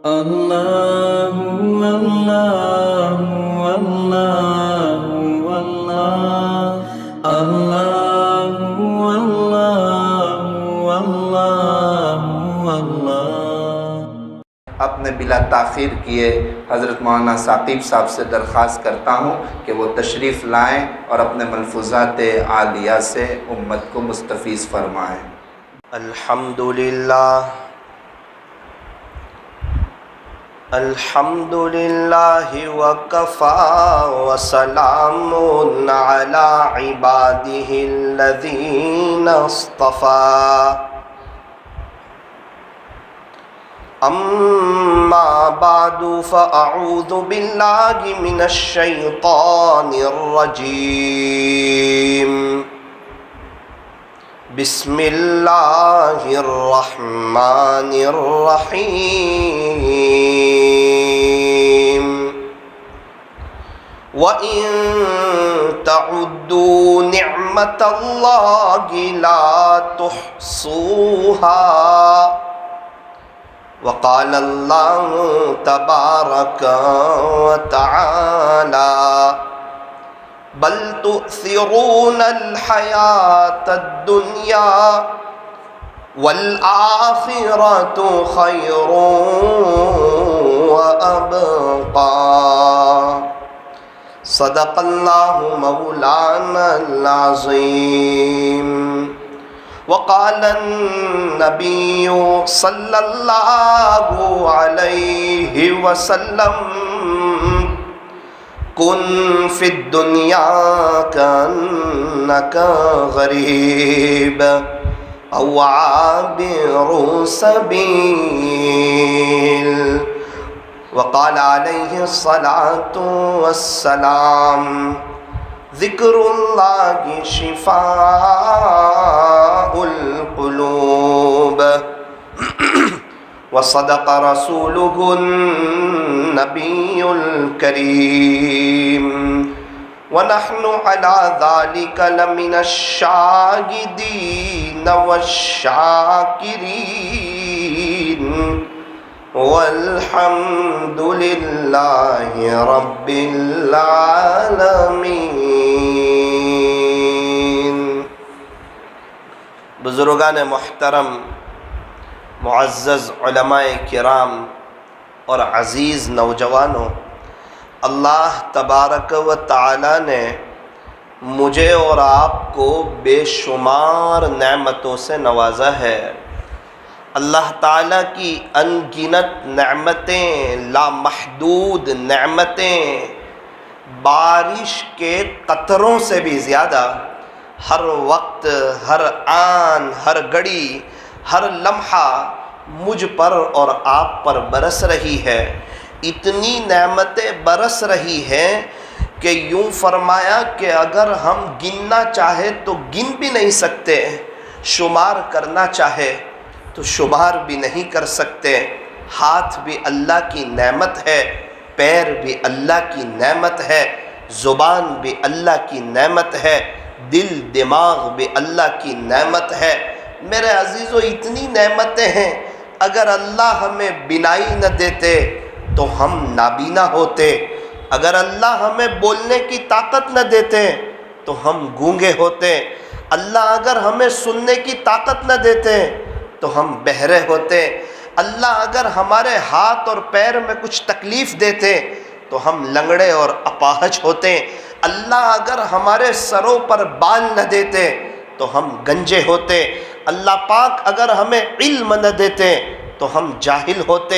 اللہ اللہ اللہ اللہ اللہ اللہ اللہ۔ اپنے بلا تاخیر کیے حضرت مولانا ثاقب صاحب سے درخواست کرتا ہوں کہ وہ تشریف لائیں اور اپنے ملفوظات عالیہ سے امت کو مستفیض فرمائیں۔ الحمدللہ وکفی وسلام علی عبادہ الذین اصطفی، اما بعد فاعوذ باللہ من الشیطان الرجیم، بسم اللہ الرحمن الرحیم، وَإِن تَعُدُّوا نِعْمَةَ اللَّهِ لَا تُحْصُوهَا، وقال اللہ تبارک وتعالی، بل تؤثرون الحیاة الدنیا والآخرة خیر وابقى، صدق اللہ مولانا العظیم۔ وقال النبی صلی اللہ علیہ وسلم، کن فی الدنیا کأنک غریب او عابر سبیل، وقال علیہ الصلاة والسلام، ذکر اللہ شفاء القلوب، وصدق رسولہ النبی الکریم، ونحن على ذلك لمن الشاہدین والشاکرین، والحمد للہ رب العالمین۔ بزرگان محترم، معزز علماء کرام اور عزیز نوجوانوں، اللہ تبارک و تعالی نے مجھے اور آپ کو بے شمار نعمتوں سے نوازا ہے۔ اللہ تعالیٰ کی ان گنت نعمتیں، لامحدود نعمتیں، بارش کے قطروں سے بھی زیادہ ہر وقت، ہر آن، ہر گھڑی، ہر لمحہ مجھ پر اور آپ پر برس رہی ہے۔ اتنی نعمتیں برس رہی ہیں کہ یوں فرمایا کہ اگر ہم گننا چاہے تو گن بھی نہیں سکتے، شمار کرنا چاہے تو شمار بھی نہیں کر سکتے۔ ہاتھ بھی اللہ کی نعمت ہے، پیر بھی اللہ کی نعمت ہے، زبان بھی اللہ کی نعمت ہے، دل دماغ بھی اللہ کی نعمت ہے۔ میرے عزیزو، اتنی نعمتیں ہیں، اگر اللہ ہمیں بینائی نہ دیتے تو ہم نابینا ہوتے، اگر اللہ ہمیں بولنے کی طاقت نہ دیتے تو ہم گونگے ہوتے، اللہ اگر ہمیں سننے کی طاقت نہ دیتے تو ہم بہرے ہوتے، اللہ اگر ہمارے ہاتھ اور پیر میں کچھ تکلیف دیتے تو ہم لنگڑے اور اپاہج ہوتے، اللہ اگر ہمارے سروں پر بال نہ دیتے تو ہم گنجے ہوتے، اللہ پاک اگر ہمیں علم نہ دیتے تو ہم جاہل ہوتے،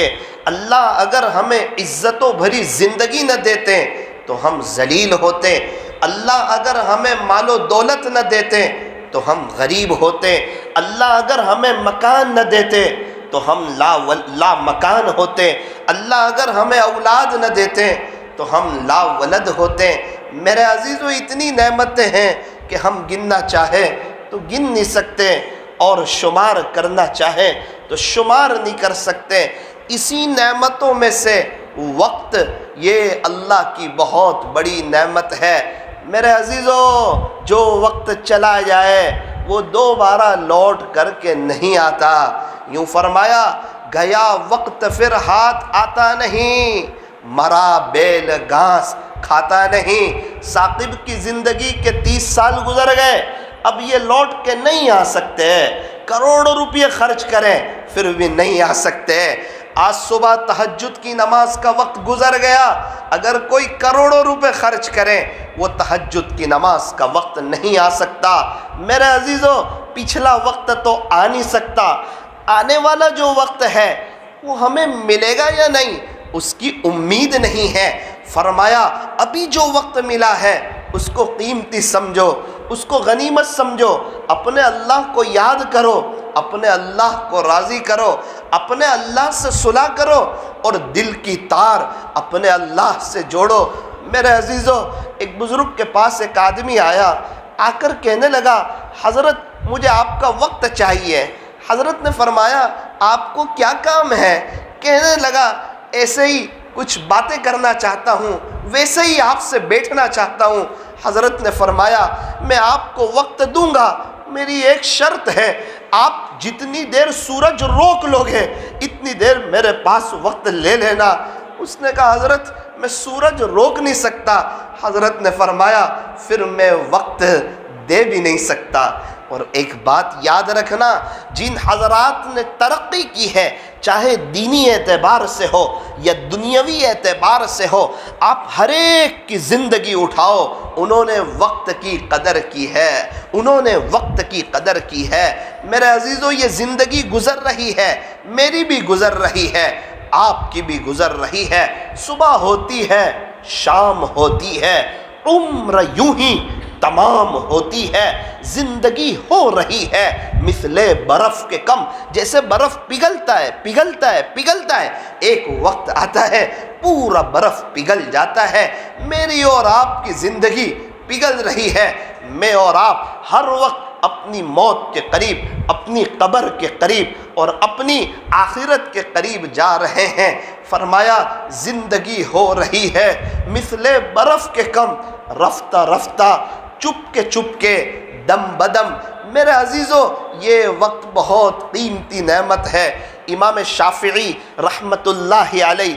اللہ اگر ہمیں عزت و بھری زندگی نہ دیتے تو ہم ذلیل ہوتے، اللہ اگر ہمیں مال و دولت نہ دیتے تو ہم غریب ہوتے، اللہ اگر ہمیں مکان نہ دیتے تو ہم لا مکان ہوتے، اللہ اگر ہمیں اولاد نہ دیتے تو ہم لا ولد ہوتے۔ میرے عزیزو، اتنی نعمتیں ہیں کہ ہم گننا چاہے تو گن نہیں سکتے، اور شمار کرنا چاہے تو شمار نہیں کر سکتے۔ اسی نعمتوں میں سے وقت، یہ اللہ کی بہت بڑی نعمت ہے۔ میرے عزیزو، جو وقت چلا جائے وہ دوبارہ لوٹ کر کے نہیں آتا۔ یوں فرمایا، گیا وقت پھر ہاتھ آتا نہیں، مرا بیل گھاس کھاتا نہیں۔ ثاقب کی زندگی کے 30 سال گزر گئے، اب یہ لوٹ کے نہیں آ سکتے، کروڑوں روپے خرچ کریں پھر بھی نہیں آ سکتے۔ آج صبح تہجد کی نماز کا وقت گزر گیا، اگر کوئی کروڑوں روپے خرچ کرے وہ تہجد کی نماز کا وقت نہیں آ سکتا۔ میرے عزیزو، پچھلا وقت تو آ نہیں سکتا، آنے والا جو وقت ہے وہ ہمیں ملے گا یا نہیں اس کی امید نہیں ہے۔ فرمایا ابھی جو وقت ملا ہے اس کو قیمتی سمجھو، اس کو غنیمت سمجھو، اپنے اللہ کو یاد کرو، اپنے اللہ کو راضی کرو، اپنے اللہ سے صلح کرو اور دل کی تار اپنے اللہ سے جوڑو۔ میرے عزیزو، ایک بزرگ کے پاس ایک آدمی آیا، آ کر کہنے لگا حضرت مجھے آپ کا وقت چاہیے۔ حضرت نے فرمایا آپ کو کیا کام ہے؟ کہنے لگا ایسے ہی کچھ باتیں کرنا چاہتا ہوں، ویسے ہی آپ سے بیٹھنا چاہتا ہوں۔ حضرت نے فرمایا میں آپ کو وقت دوں گا، میری ایک شرط ہے، آپ جتنی دیر سورج روک لوگے اتنی دیر میرے پاس وقت لے لینا۔ اس نے کہا حضرت میں سورج روک نہیں سکتا۔ حضرت نے فرمایا پھر میں وقت دے بھی نہیں سکتا۔ اور ایک بات یاد رکھنا، جن حضرات نے ترقی کی ہے چاہے دینی اعتبار سے ہو یا دنیاوی اعتبار سے ہو، آپ ہر ایک کی زندگی اٹھاؤ، انہوں نے وقت کی قدر کی ہے، انہوں نے وقت کی قدر کی ہے۔ میرے عزیزو، یہ زندگی گزر رہی ہے، میری بھی گزر رہی ہے، آپ کی بھی گزر رہی ہے۔ صبح ہوتی ہے، شام ہوتی ہے، عمر یوں ہی تمام ہوتی ہے، زندگی ہو رہی ہے مثل برف کے کم، جیسے برف پگھلتا ہے پگھلتا ہے پگھلتا ہے، ایک وقت آتا ہے پورا برف پگھل جاتا ہے۔ میری اور آپ کی زندگی پگھل رہی ہے، میں اور آپ ہر وقت اپنی موت کے قریب، اپنی قبر کے قریب اور اپنی آخرت کے قریب جا رہے ہیں۔ فرمایا زندگی ہو رہی ہے مثل برف کے کم، رفتہ رفتہ، چپ کے دم بدم۔ میرے عزیزو، یہ وقت بہت قیمتی نعمت ہے۔ امام شافعی رحمت اللہ علیہ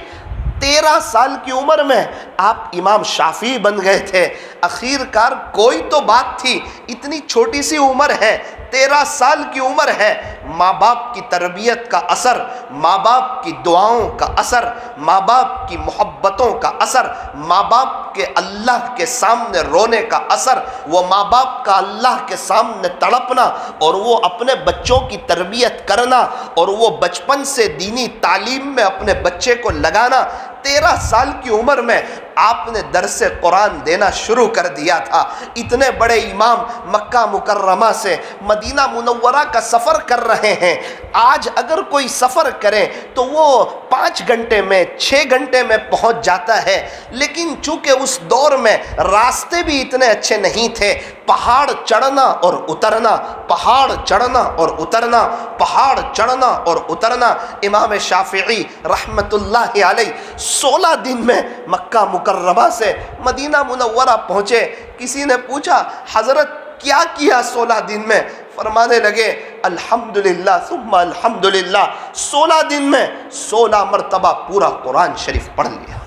13 سال کی عمر میں آپ امام شافعی بن گئے تھے۔ آخر کار کوئی تو بات تھی، اتنی چھوٹی سی عمر ہے، 13 سال کی عمر ہے، ماں باپ کی تربیت کا اثر، ماں باپ کی دعاؤں کا اثر، ماں باپ کی محبتوں کا اثر، ماں باپ کے اللہ کے سامنے رونے کا اثر، وہ ماں باپ کا اللہ کے سامنے تڑپنا اور وہ اپنے بچوں کی تربیت کرنا اور وہ بچپن سے دینی تعلیم میں اپنے بچے کو لگانا۔ 13 سال کی عمر میں آپ نے درس قرآن دینا شروع کر دیا تھا۔ اتنے بڑے امام مکہ مکرمہ سے مدینہ منورہ کا سفر کر رہے ہیں۔ آج اگر کوئی سفر کرے تو وہ 5 گھنٹے میں 6 گھنٹے میں پہنچ جاتا ہے، لیکن چونکہ اس دور میں راستے بھی اتنے اچھے نہیں تھے، پہاڑ چڑھنا اور اترنا، پہاڑ چڑھنا اور اترنا، پہاڑ چڑھنا اور اترنا۔ امام شافعی رحمت اللہ علیہ 16 دن میں مکہ مکرمہ سے مدینہ منورہ پہنچے۔ کسی نے پوچھا حضرت کیا کیا 16 دن میں؟ فرمانے لگے الحمدللہ ثم الحمدللہ، 16 دن میں 16 مرتبہ پورا قرآن شریف پڑھ لیا۔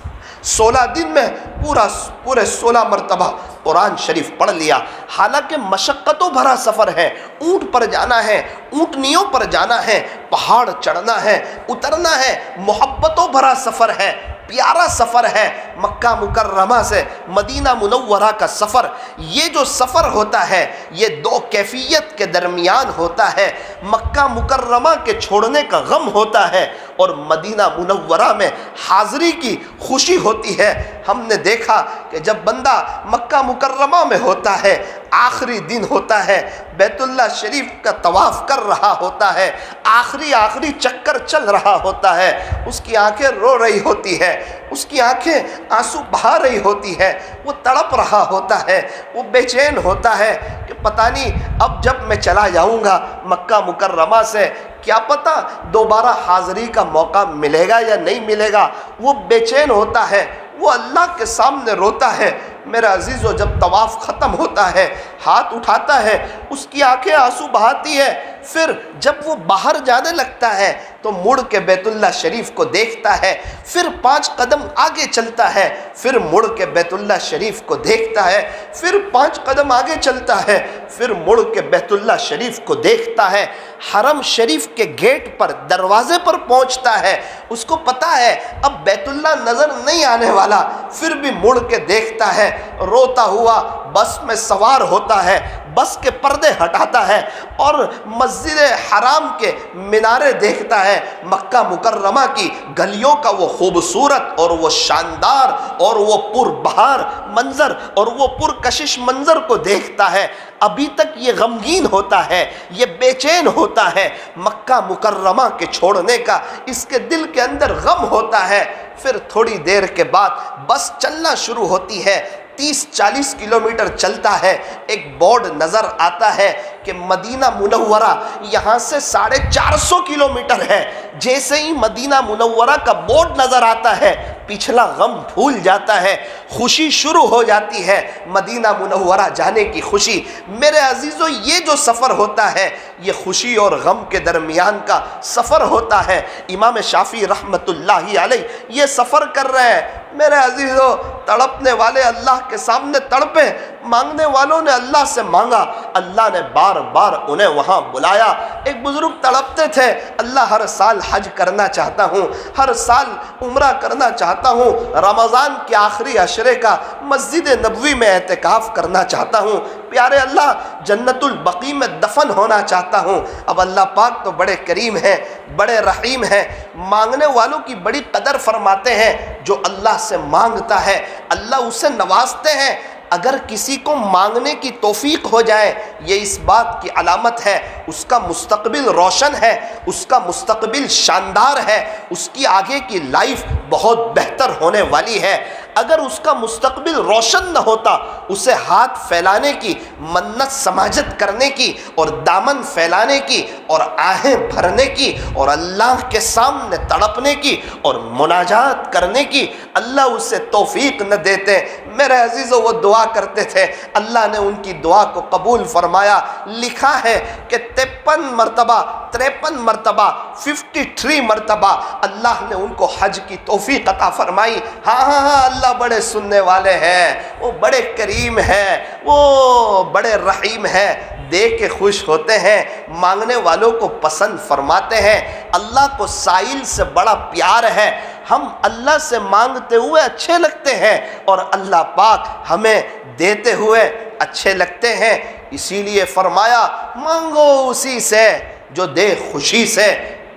16 دن میں پورے 16 مرتبہ قرآن شریف پڑھ لیا۔ حالانکہ مشقتوں بھرا سفر ہے، اونٹ پر جانا ہے، اونٹنیوں پر جانا ہے، پہاڑ چڑھنا ہے، اترنا ہے، محبتوں بھرا سفر ہے، پیارا سفر ہے۔ مکہ مکرمہ سے مدینہ منورہ کا سفر، یہ جو سفر ہوتا ہے یہ 2 کیفیت کے درمیان ہوتا ہے۔ مکہ مکرمہ کے چھوڑنے کا غم ہوتا ہے اور مدینہ منورہ میں حاضری کی خوشی ہوتی ہے۔ ہم نے دیکھا کہ جب بندہ مکہ مکرمہ میں ہوتا ہے، آخری دن ہوتا ہے، بیت اللہ شریف کا طواف کر رہا ہوتا ہے، آخری چکر چل رہا ہوتا ہے، اس کی آنکھیں رو رہی ہوتی ہے، اس کی آنکھیں آنسو بہا رہی ہوتی ہے، وہ تڑپ رہا ہوتا ہے، وہ بے چین ہوتا ہے کہ پتہ نہیں اب جب میں چلا جاؤں گا مکہ مکرمہ سے کیا پتہ دوبارہ حاضری کا موقع ملے گا یا نہیں ملے گا۔ وہ بے چین ہوتا ہے، وہ اللہ کے سامنے روتا ہے۔ میرا عزیزو، جب طواف ختم ہوتا ہے، ہاتھ اٹھاتا ہے، اس کی آنکھیں آنسو بہاتی ہے، پھر جب وہ باہر جانے لگتا ہے تو مڑ کے بیت اللہ شریف کو دیکھتا ہے، پھر 5 قدم آگے چلتا ہے، پھر مڑ کے بیت اللہ شریف کو دیکھتا ہے، پھر 5 قدم آگے چلتا ہے، پھر مڑ کے بیت اللہ شریف کو دیکھتا ہے، حرم شریف کے گیٹ پر دروازے پر پہنچتا ہے، اس کو پتا ہے اب بیت اللہ نظر نہیں آنے والا، پھر بھی مڑ کے دیکھتا ہے، روتا ہوا بس میں سوار ہوتا ہے، بس کے پردے ہٹاتا ہے اور مسجد حرام کے مینارے دیکھتا ہے، مکہ مکرمہ کی گلیوں کا وہ خوبصورت اور وہ شاندار اور وہ پربہار منظر اور وہ پرکشش منظر کو دیکھتا ہے۔ ابھی تک یہ غمگین ہوتا ہے، یہ بے چین ہوتا ہے مکہ مکرمہ کے چھوڑنے کا، اس کے دل کے اندر غم ہوتا ہے۔ پھر تھوڑی دیر کے بعد بس چلنا شروع ہوتی ہے، 30-40 کلومیٹر چلتا ہے، ایک بورڈ نظر آتا ہے کہ مدینہ منورہ یہاں سے 450 کلومیٹر ہے۔ جیسے ہی مدینہ منورہ کا بورڈ نظر آتا ہے، پچھلا غم بھول جاتا ہے، خوشی شروع ہو جاتی ہے، مدینہ منورہ جانے کی خوشی۔ میرے عزیزو، یہ جو سفر ہوتا ہے یہ خوشی اور غم کے درمیان کا سفر ہوتا ہے۔ امام شافعی رحمت اللہ علیہ یہ سفر کر رہے ہیں۔ میرے عزیزو، تڑپنے والے اللہ کے سامنے تڑپے، مانگنے والوں نے اللہ سے مانگا، اللہ نے بار بار انہیں وہاں بلایا۔ ایک بزرگ تڑپتے تھے، اللہ ہر سال حج کرنا چاہتا ہوں، ہر سال عمرہ کرنا چاہتا ہوں، رمضان کے آخری عشرے کا مسجد نبوی میں اعتکاف کرنا چاہتا ہوں، پیارے اللہ جنت البقیع میں دفن ہونا چاہتا ہوں۔ اب اللہ پاک تو بڑے کریم ہیں، بڑے رحیم ہیں، مانگنے والوں کی بڑی قدر فرماتے ہیں۔ جو اللہ سے مانگتا ہے اللہ اسے نوازتے ہیں۔ اگر کسی کو مانگنے کی توفیق ہو جائے، یہ اس بات کی علامت ہے اس کا مستقبل روشن ہے، اس کا مستقبل شاندار ہے، اس کی آگے کی لائف بہت بہتر ہونے والی ہے۔ اگر اس کا مستقبل روشن نہ ہوتا، اسے ہاتھ پھیلانے کی، منت سماجت کرنے کی اور دامن پھیلانے کی اور آہیں بھرنے کی اور اللہ کے سامنے تڑپنے کی اور مناجات کرنے کی اللہ اسے توفیق نہ دیتے۔ میرے عزیزو، وہ دعا کرتے تھے، اللہ نے ان کی دعا کو قبول فرمایا۔ لکھا ہے کہ 53 مرتبہ 53 مرتبہ اللہ نے ان کو حج کی توفیق عطا فرمائی۔ ہاں اللہ بڑے سننے والے ہیں، وہ بڑے کریم ہیں، وہ بڑے رحیم ہیں، دے کے خوش ہوتے ہیں، مانگنے والوں کو پسند فرماتے ہیں۔ اللہ کو سائل سے بڑا پیار ہے، ہم اللہ سے مانگتے ہوئے اچھے لگتے ہیں اور اللہ پاک ہمیں دیتے ہوئے اچھے لگتے ہیں۔ اسی لیے فرمایا مانگو اسی سے جو دے خوشی سے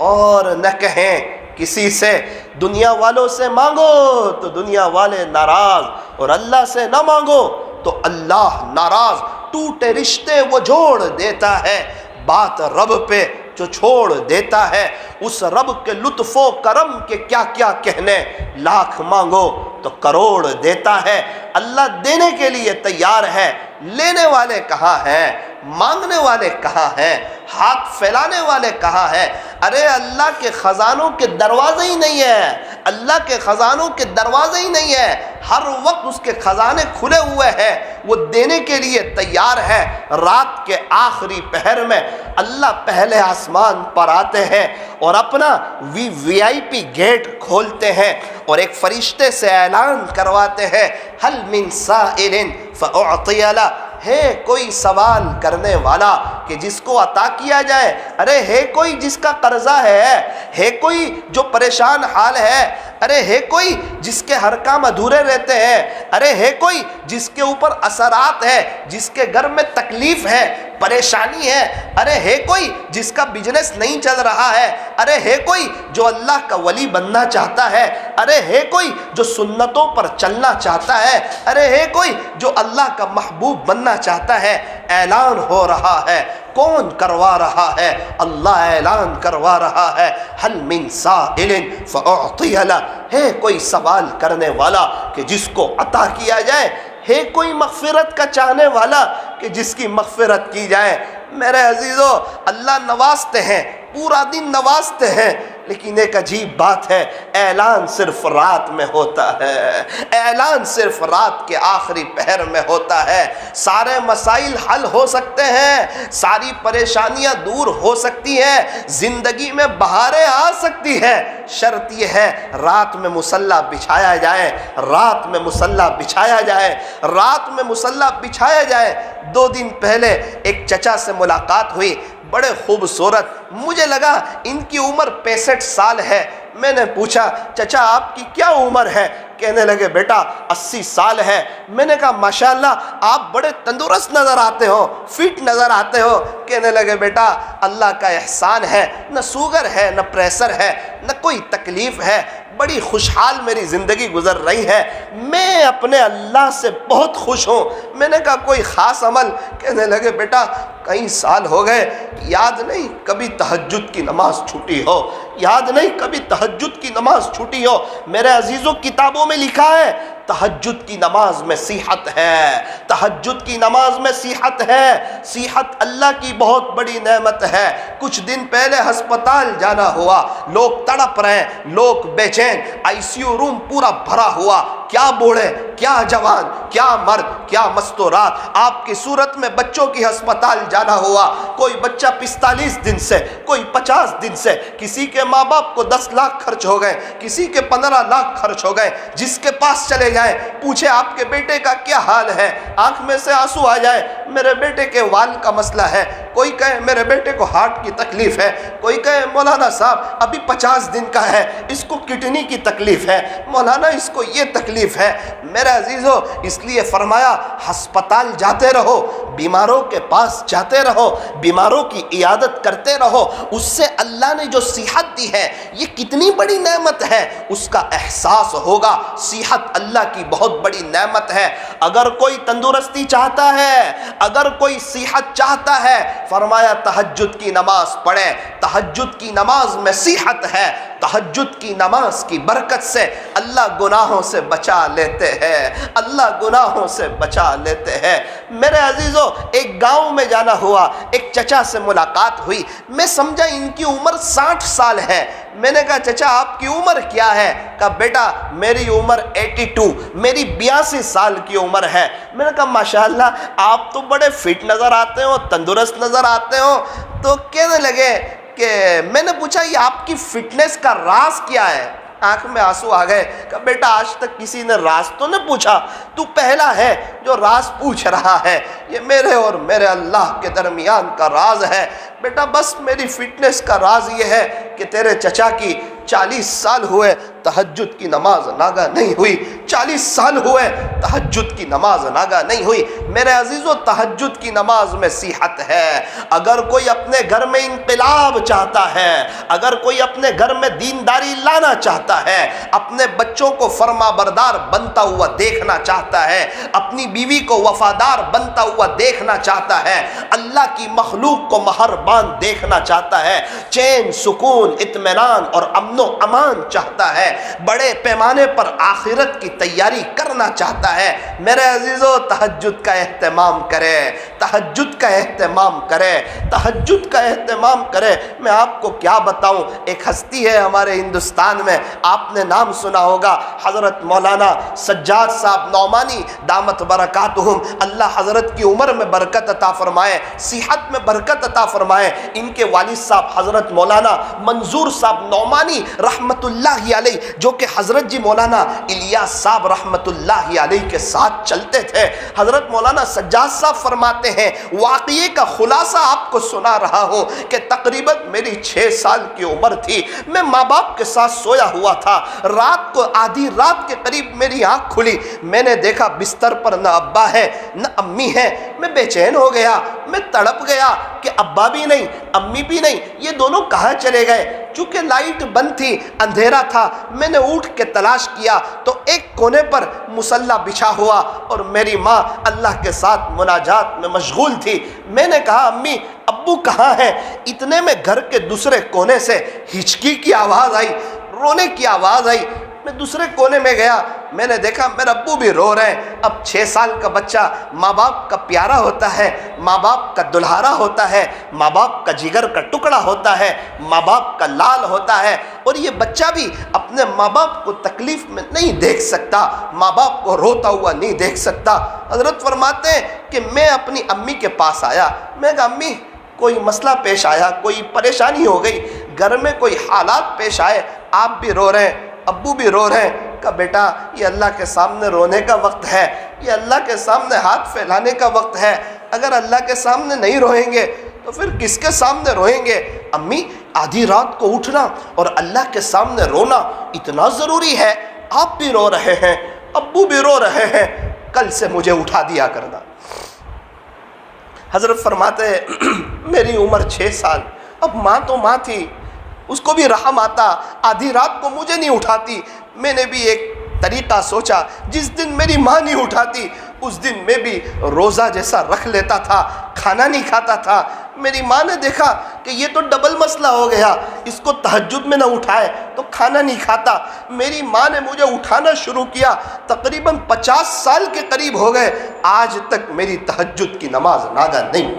اور نہ کہیں کسی سے۔ دنیا والوں سے مانگو تو دنیا والے ناراض، اور اللہ سے نہ مانگو تو اللہ ناراض۔ ٹوٹے رشتے وہ جوڑ دیتا ہے، بات رب پہ جو چھوڑ دیتا ہے، اس رب کے لطف و کرم کے کیا کیا کہنے، لاکھ مانگو تو کروڑ دیتا ہے۔ اللہ دینے کے لیے تیار ہے، لینے والے کہاں ہیں؟ مانگنے والے کہاں ہیں؟ ہاتھ پھیلانے والے کہاں ہیں؟ ارے اللہ کے خزانوں کے دروازے ہی نہیں ہیں، اللہ کے خزانوں کے دروازے ہی نہیں ہیں، ہر وقت اس کے خزانے کھلے ہوئے ہیں، وہ دینے کے لیے تیار ہے۔ رات کے آخری پہر میں اللہ پہلے آسمان پر آتے ہیں اور اپنا VIP گیٹ کھولتے ہیں اور ایک فرشتے سے اعلان کرواتے ہیں، حل من سائل فأعطی لہ، ہے کوئی سوال کرنے والا کہ جس کو عطا کیا جائے؟ ارے ہے کوئی جس کا قرضہ ہے کوئی جو پریشان حال ہے؟ ارے ہے کوئی جس کے ہر کام ادھورے رہتے ہیں؟ ارے ہے کوئی جس کے اوپر اثرات ہے، جس کے گھر میں تکلیف ہے، پریشانی ہے؟ ارے ہے کوئی جس کا بزنس نہیں چل رہا ہے؟ ارے ہے کوئی جو اللہ کا ولی بننا چاہتا ہے؟ ارے ہے کوئی جو سنتوں پر چلنا چاہتا ہے؟ ارے ہے کوئی جو اللہ کا محبوب بننا چاہتا ہے؟ اعلان ہو رہا ہے، کون کروا رہا ہے؟ اللہ اعلان کروا رہا ہے، حل من سائل فأعطی لہ، ہے کوئی سوال کرنے والا کہ جس کو عطا کیا جائے؟ ہے کوئی مغفرت کا چاہنے والا کہ جس کی مغفرت کی جائے؟ میرے عزیزو، اللہ نوازتے ہیں، پورا دن نوازتے ہیں، لیکن ایک عجیب بات ہے، اعلان صرف رات میں ہوتا ہے، اعلان صرف رات کے آخری پہر میں ہوتا ہے۔ سارے مسائل حل ہو سکتے ہیں، ساری پریشانیاں دور ہو سکتی ہیں، زندگی میں بہاریں آ سکتی ہیں، شرط یہ ہے رات میں مصلی بچھایا جائے، رات میں مصلی بچھایا جائے، رات میں مصلی بچھایا جائے۔ 2 دن پہلے ایک چچا سے ملاقات ہوئی، بڑے خوبصورت، مجھے لگا ان کی عمر 65 سال ہے۔ میں نے پوچھا چچا آپ کی کیا عمر ہے؟ کہنے لگے بیٹا 80 سال ہے۔ میں نے کہا ماشاءاللہ آپ بڑے تندرست نظر آتے ہو، فٹ نظر آتے ہو۔ کہنے لگے بیٹا اللہ کا احسان ہے، نہ شوگر ہے نہ پریشر ہے نہ کوئی تکلیف ہے، بڑی خوشحال میری زندگی گزر رہی ہے، میں اپنے اللہ سے بہت خوش ہوں۔ میں نے کہا کوئی خاص عمل؟ کہنے لگے بیٹا کئی سال ہو گئے، یاد نہیں کبھی تہجد کی نماز چھوٹی ہو، یاد نہیں کبھی تہجد کی نماز چھوٹی ہو۔ میرے عزیزوں کتابوں میں لکھا ہے تہجد کی نماز میں صحت ہے، تہجد کی نماز میں صحت ہے، صحت اللہ کی بہت بڑی نعمت ہے۔ کچھ دن پہلے ہسپتال جانا ہوا، لوگ تڑپ رہے ہیں، لوگ بے چین، آئی سی یو روم پورا بھرا ہوا، کیا بوڑھے کیا جوان کیا مرد کیا مستورات۔ آپ کی صورت میں بچوں کی ہسپتال جانا ہوا، کوئی بچہ 45 دن سے، کوئی 50 دن سے، کسی کے ماں باپ کو 10 لاکھ خرچ ہو گئے، کسی کے 15 لاکھ خرچ ہو گئے۔ جس کے پاس چلے جائیں پوچھے آپ کے بیٹے کا کیا حال ہے، آنکھ میں سے آنسو آ جائے، میرے بیٹے کے وال کا مسئلہ ہے، کوئی کہے میرے بیٹے کو ہارٹ کی تکلیف ہے، کوئی کہے مولانا صاحب ابھی 50 دن کا ہے اس کو کڈنی کی تکلیف ہے، مولانا اس کو یہ تکلیف ہے۔ میرے عزیزو اس لیے فرمایا ہسپتال جاتے رہو، بیماروں کے پاس جاتے رہو، بیماروں کی عیادت کرتے رہو، اس سے اللہ نے جو صحت دی ہے یہ کتنی بڑی نعمت ہے اس کا احساس ہوگا۔ صحت اللہ کی بہت بڑی نعمت ہے۔ اگر کوئی تندرستی چاہتا ہے، اگر کوئی صحت چاہتا ہے، فرمایا تہجد کی نماز پڑھے، تہجد کی نماز میں صحت ہے، تہجد کی نماز کی برکت سے اللہ گناہوں سے بچا لیتے ہیں، اللہ گناہوں سے بچا لیتے ہیں۔ میرے عزیزو ایک گاؤں میں جانا ہوا، ایک چچا سے ملاقات ہوئی، میں سمجھا ان کی عمر 60 سال ہے۔ میں نے کہا چچا آپ کی عمر کیا ہے؟ کہا بیٹا میری عمر 82، میری 82 سال کی عمر ہے۔ میں نے کہا ماشاءاللہ آپ تو بڑے فٹ نظر آتے ہو، تندرست نظر آتے ہو۔ تو کہنے لگے کہ میں نے پوچھا یہ آپ کی فٹنس کا راز کیا ہے؟ آنکھ میں آنسو آ گئے۔ کہا بیٹا آج تک کسی نے راز تو نہ پوچھا، تو پہلا ہے جو راز پوچھ رہا ہے، یہ میرے اور میرے اللہ کے درمیان کا راز ہے۔ بیٹا بس میری فٹنس کا راز یہ ہے کہ تیرے چچا کی 40 سال ہوئے تہجد کی نماز ناگا نہیں ہوئی، 40 سال ہوئے تہجد کی نماز ناگا نہیں ہوئی۔ میرے عزیزو تہجد کی نماز میں صحت ہے۔ اگر کوئی اپنے گھر میں انقلاب چاہتا ہے، اگر کوئی اپنے گھر میں دینداری لانا چاہتا ہے، اپنے بچوں کو فرما بردار بنتا ہوا دیکھنا چاہتا ہے، اپنی بیوی کو وفادار بنتا ہوا دیکھنا چاہتا ہے، اللہ کی مخلوق کو مہربان دیکھنا چاہتا ہے، چین سکون اطمینان اور امن و امان چاہتا ہے، بڑے پیمانے پر آخرت کی تیاری کرنا چاہتا ہے، میرے عزیزو تہجد کا اہتمام کرے، تہجد کا اہتمام کرے، تہجد کا اہتمام کرے۔ میں آپ کو کیا بتاؤں، ایک ہستی ہے ہمارے ہندوستان میں، آپ نے نام سنا ہوگا، حضرت مولانا سجاد صاحب نعمانی دامت برکاتہم، اللہ حضرت کی عمر میں برکت عطا فرمائے، صحت میں برکت عطا فرمائے۔ ان کے والد صاحب حضرت مولانا منظور صاحب نعمانی رحمت اللہ علیہ، جو کہ حضرت جی مولانا الیاس صاحب رحمت اللہ علیہ کے ساتھ چلتے تھے، حضرت مولانا سجاد صاحب فرماتے ہیں واقعے کا خلاصہ آپ کو سنا رہا ہوں کہ تقریباً میری 6 سال کی عمر تھی، میں ماں باپ کے ساتھ سویا ہوا تھا، رات کو آدھی رات کے قریب میری آنکھ کھلی، میں نے دیکھا بستر پر نہ ابا ہے نہ امی ہے، میں بے چین ہو گیا، میں تڑپ گیا کہ ابا بھی نہیں امی بھی نہیں، یہ دونوں کہاں چلے گئے؟ چونکہ لائٹ بند تھی، اندھیرا تھا، میں نے اٹھ کے تلاش کیا تو ایک کونے پر مصلی بچھا ہوا اور میری ماں اللہ کے ساتھ مناجات میں مشغول تھی۔ میں نے کہا امی ابو کہاں ہیں؟ اتنے میں گھر کے دوسرے کونے سے ہچکی کی آواز آئی، رونے کی آواز آئی۔ میں دوسرے کونے میں گیا, میں نے دیکھا میرے ابو بھی رو رہے ہیں. اب 6 سال کا بچہ ماں باپ کا پیارا ہوتا ہے, ماں باپ کا دلہارا ہوتا ہے, ماں باپ کا جگر کا ٹکڑا ہوتا ہے, ماں باپ کا لال ہوتا ہے, اور یہ بچہ بھی اپنے ماں باپ کو تکلیف میں نہیں دیکھ سکتا, ماں باپ کو روتا ہوا نہیں دیکھ سکتا. حضرت فرماتے ہیں کہ میں اپنی امی کے پاس آیا, میں کہا امی کوئی مسئلہ پیش آیا, کوئی پریشانی ہو گئی, گھر میں کوئی حالات پیش آئے, آپ بھی رو رہے ہیں, ابو بھی رو رہے ہیں. کہ بیٹا یہ اللہ کے سامنے رونے کا وقت ہے, یہ اللہ کے سامنے ہاتھ پھیلانے کا وقت ہے. اگر اللہ کے سامنے نہیں روئیں گے تو پھر کس کے سامنے روئیں گے؟ امی آدھی رات کو اٹھنا اور اللہ کے سامنے رونا اتنا ضروری ہے. آپ بھی رو رہے ہیں, ابو بھی رو رہے ہیں, کل سے مجھے اٹھا دیا کرنا. حضرت فرماتے ہیں میری عمر 6 سال, اب ماں تو ماں تھی, اس کو بھی رحم آتا, آدھی رات کو مجھے نہیں اٹھاتی. میں نے بھی ایک طریقہ سوچا, جس دن میری ماں نہیں اٹھاتی اس دن میں بھی روزہ جیسا رکھ لیتا تھا, کھانا نہیں کھاتا تھا. میری ماں نے دیکھا کہ یہ تو ڈبل مسئلہ ہو گیا, اس کو تہجد میں نہ اٹھائے تو کھانا نہیں کھاتا. میری ماں نے مجھے اٹھانا شروع کیا, تقریباً 50 سال کے قریب ہو گئے, آج تک میری تہجد کی نماز ناگا نہیں.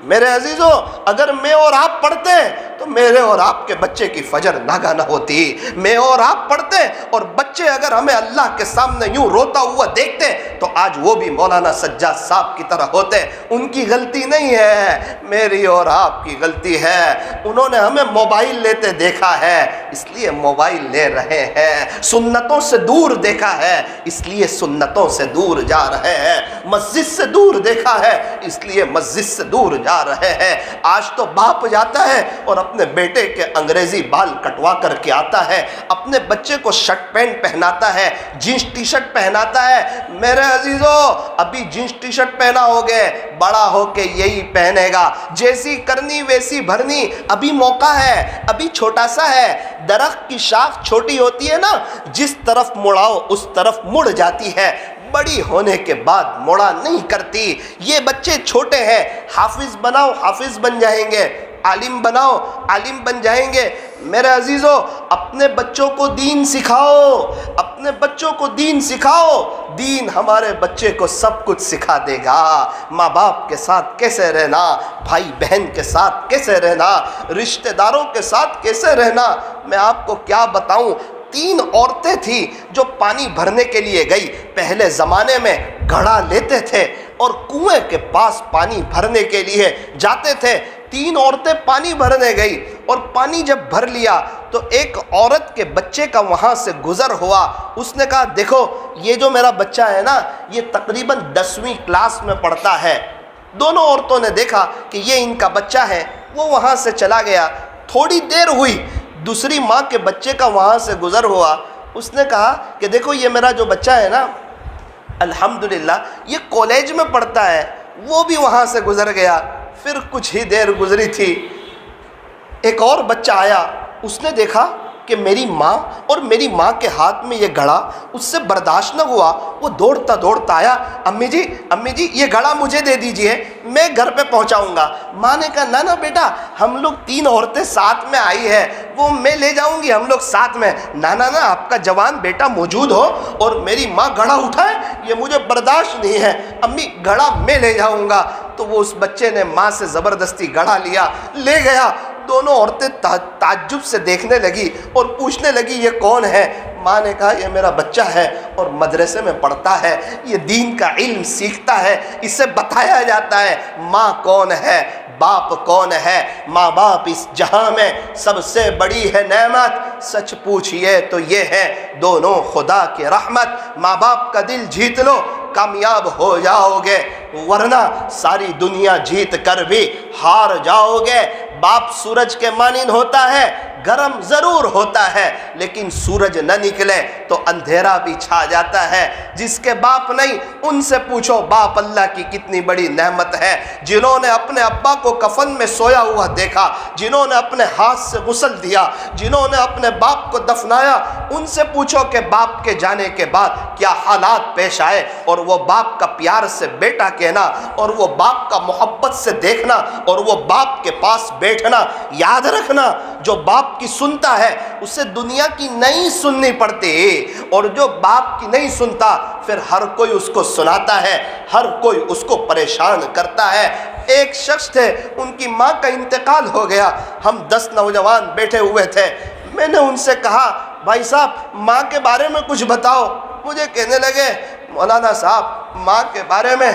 میرے عزیزوں اگر میں اور آپ پڑھتے تو میرے اور آپ کے بچے کی فجر ناگا نہ ہوتی. میں اور آپ پڑھتے اور بچے اگر ہمیں اللہ کے سامنے یوں روتا ہوا دیکھتے تو آج وہ بھی مولانا سجاد صاحب کی طرح ہوتے. ان کی غلطی نہیں ہے, میری اور آپ کی غلطی ہے. انہوں نے ہمیں موبائل لیتے دیکھا ہے اس لیے موبائل لے رہے ہیں, سنتوں سے دور دیکھا ہے اس لیے سنتوں سے دور جا رہے ہیں, مسجد سے دور دیکھا ہے اس لیے مسجد سے دور جا رہے ہیں. آج تو باپ جاتا ہے اور اپنے بیٹے کے انگریزی بال کٹوا کر کے آتا ہے, اپنے بچے کو شرٹ پینٹ پہناتا ہے, جینس ٹی شرٹ پہناتا ہے. میرے عزیزوں ابھی جینس ٹی شرٹ پہنا ہوگے, بڑا ہو کے یہی پہنے گا, جیسی کرنی ویسی بھرنی. ابھی موقع ہے, ابھی چھوٹا سا ہے. درخت کی شاخ چھوٹی ہوتی ہے نا, جس طرف مڑاؤ اس طرف مڑ جاتی ہے, بڑی ہونے کے بعد موڑا نہیں کرتی. یہ بچے چھوٹے ہیں, حافظ بناؤ حافظ بن جائیں گے, عالم بناؤ عالم بن جائیں گے. میرے عزیزوں اپنے بچوں کو دین سکھاؤ, اپنے بچوں کو دین سکھاؤ. دین ہمارے بچے کو سب کچھ سکھا دے گا. ماں باپ کے ساتھ کیسے رہنا, بھائی بہن کے ساتھ کیسے رہنا, رشتہ داروں کے ساتھ کیسے رہنا. میں آپ کو کیا بتاؤں, 3 عورتیں تھیں جو پانی بھرنے کے لیے گئی. پہلے زمانے میں گھڑا لیتے تھے اور کنویں کے پاس پانی بھرنے کے لیے جاتے تھے. 3 عورتیں پانی بھرنے گئی اور پانی جب بھر لیا تو ایک عورت کے بچے کا وہاں سے گزر ہوا. اس نے کہا دیکھو یہ جو میرا بچہ ہے نا یہ تقریباً 10ویں کلاس میں پڑھتا ہے. دونوں عورتوں نے دیکھا کہ یہ ان کا بچہ ہے, وہ وہاں سے چلا گیا. تھوڑی دیر ہوئی, دوسری ماں کے بچے کا وہاں سے گزر ہوا. اس نے کہا کہ دیکھو یہ میرا جو بچہ ہے نا الحمدللہ یہ کالج میں پڑھتا ہے. وہ بھی وہاں سے گزر گیا. پھر کچھ ہی دیر گزری تھی, ایک اور بچہ آیا. اس نے دیکھا کہ میری ماں اور میری ماں کے ہاتھ میں یہ گھڑا, اس سے برداشت نہ ہوا. وہ دوڑتا دوڑتا آیا, امی جی یہ گھڑا مجھے دے دیجئے, میں گھر پہ پہنچاؤں گا. ماں نے کہا نہ بیٹا ہم لوگ 3 عورتیں ساتھ میں آئی ہے, وہ میں لے جاؤں گی, ہم لوگ ساتھ میں. نہ آپ کا جوان بیٹا موجود ہو اور میری ماں گھڑا اٹھائے یہ مجھے برداشت نہیں ہے. امی گھڑا میں لے جاؤں گا. تو وہ اس بچے نے ماں سے زبردستی گھڑا لیا, لے گیا. دونوں عورتیں تعجب سے دیکھنے لگی اور پوچھنے لگی یہ کون ہے. ماں نے کہا یہ میرا بچہ ہے اور مدرسے میں پڑھتا ہے, یہ دین کا علم سیکھتا ہے, اسے بتایا جاتا ہے ماں کون ہے باپ کون ہے. ماں باپ اس جہاں میں سب سے بڑی ہے نعمت. سچ پوچھئے تو یہ ہے دونوں خدا کی رحمت. ماں باپ کا دل جیت لو کامیاب ہو جاؤ گے, ورنہ ساری دنیا جیت کر بھی ہار جاؤ گے. باپ سورج کے مانند ہوتا ہے, گرم ضرور ہوتا ہے, لیکن سورج نہ نکلے تو اندھیرا بھی چھا جاتا ہے. جس کے باپ نہیں ان سے پوچھو باپ اللہ کی کتنی بڑی نعمت ہے. جنہوں نے اپنے ابا کو کفن میں سویا ہوا دیکھا, جنہوں نے اپنے ہاتھ سے غسل دیا, جنہوں نے اپنے باپ کو دفنایا, ان سے پوچھو کہ باپ کے جانے کے بعد کیا حالات پیش آئے اور وہ باپ کا پیار سے بیٹا کہہ کہنا اور وہ باپ کا محبت سے دیکھنا اور وہ باپ کے پاس بیٹھنا. یاد رکھنا جو باپ کی سنتا ہے اسے دنیا کی نہیں سننی پڑتی، اور جو باپ کی نہیں سنتا پھر ہر کوئی اس کو سناتا ہے، ہر کوئی اس کو پریشان کرتا ہے. ایک شخص تھے، ان کی ماں کا انتقال ہو گیا. ہم 10 نوجوان بیٹھے ہوئے تھے. میں نے ان سے کہا بھائی صاحب ماں کے بارے میں کچھ بتاؤ. مجھے کہنے لگے مولانا صاحب ماں کے بارے میں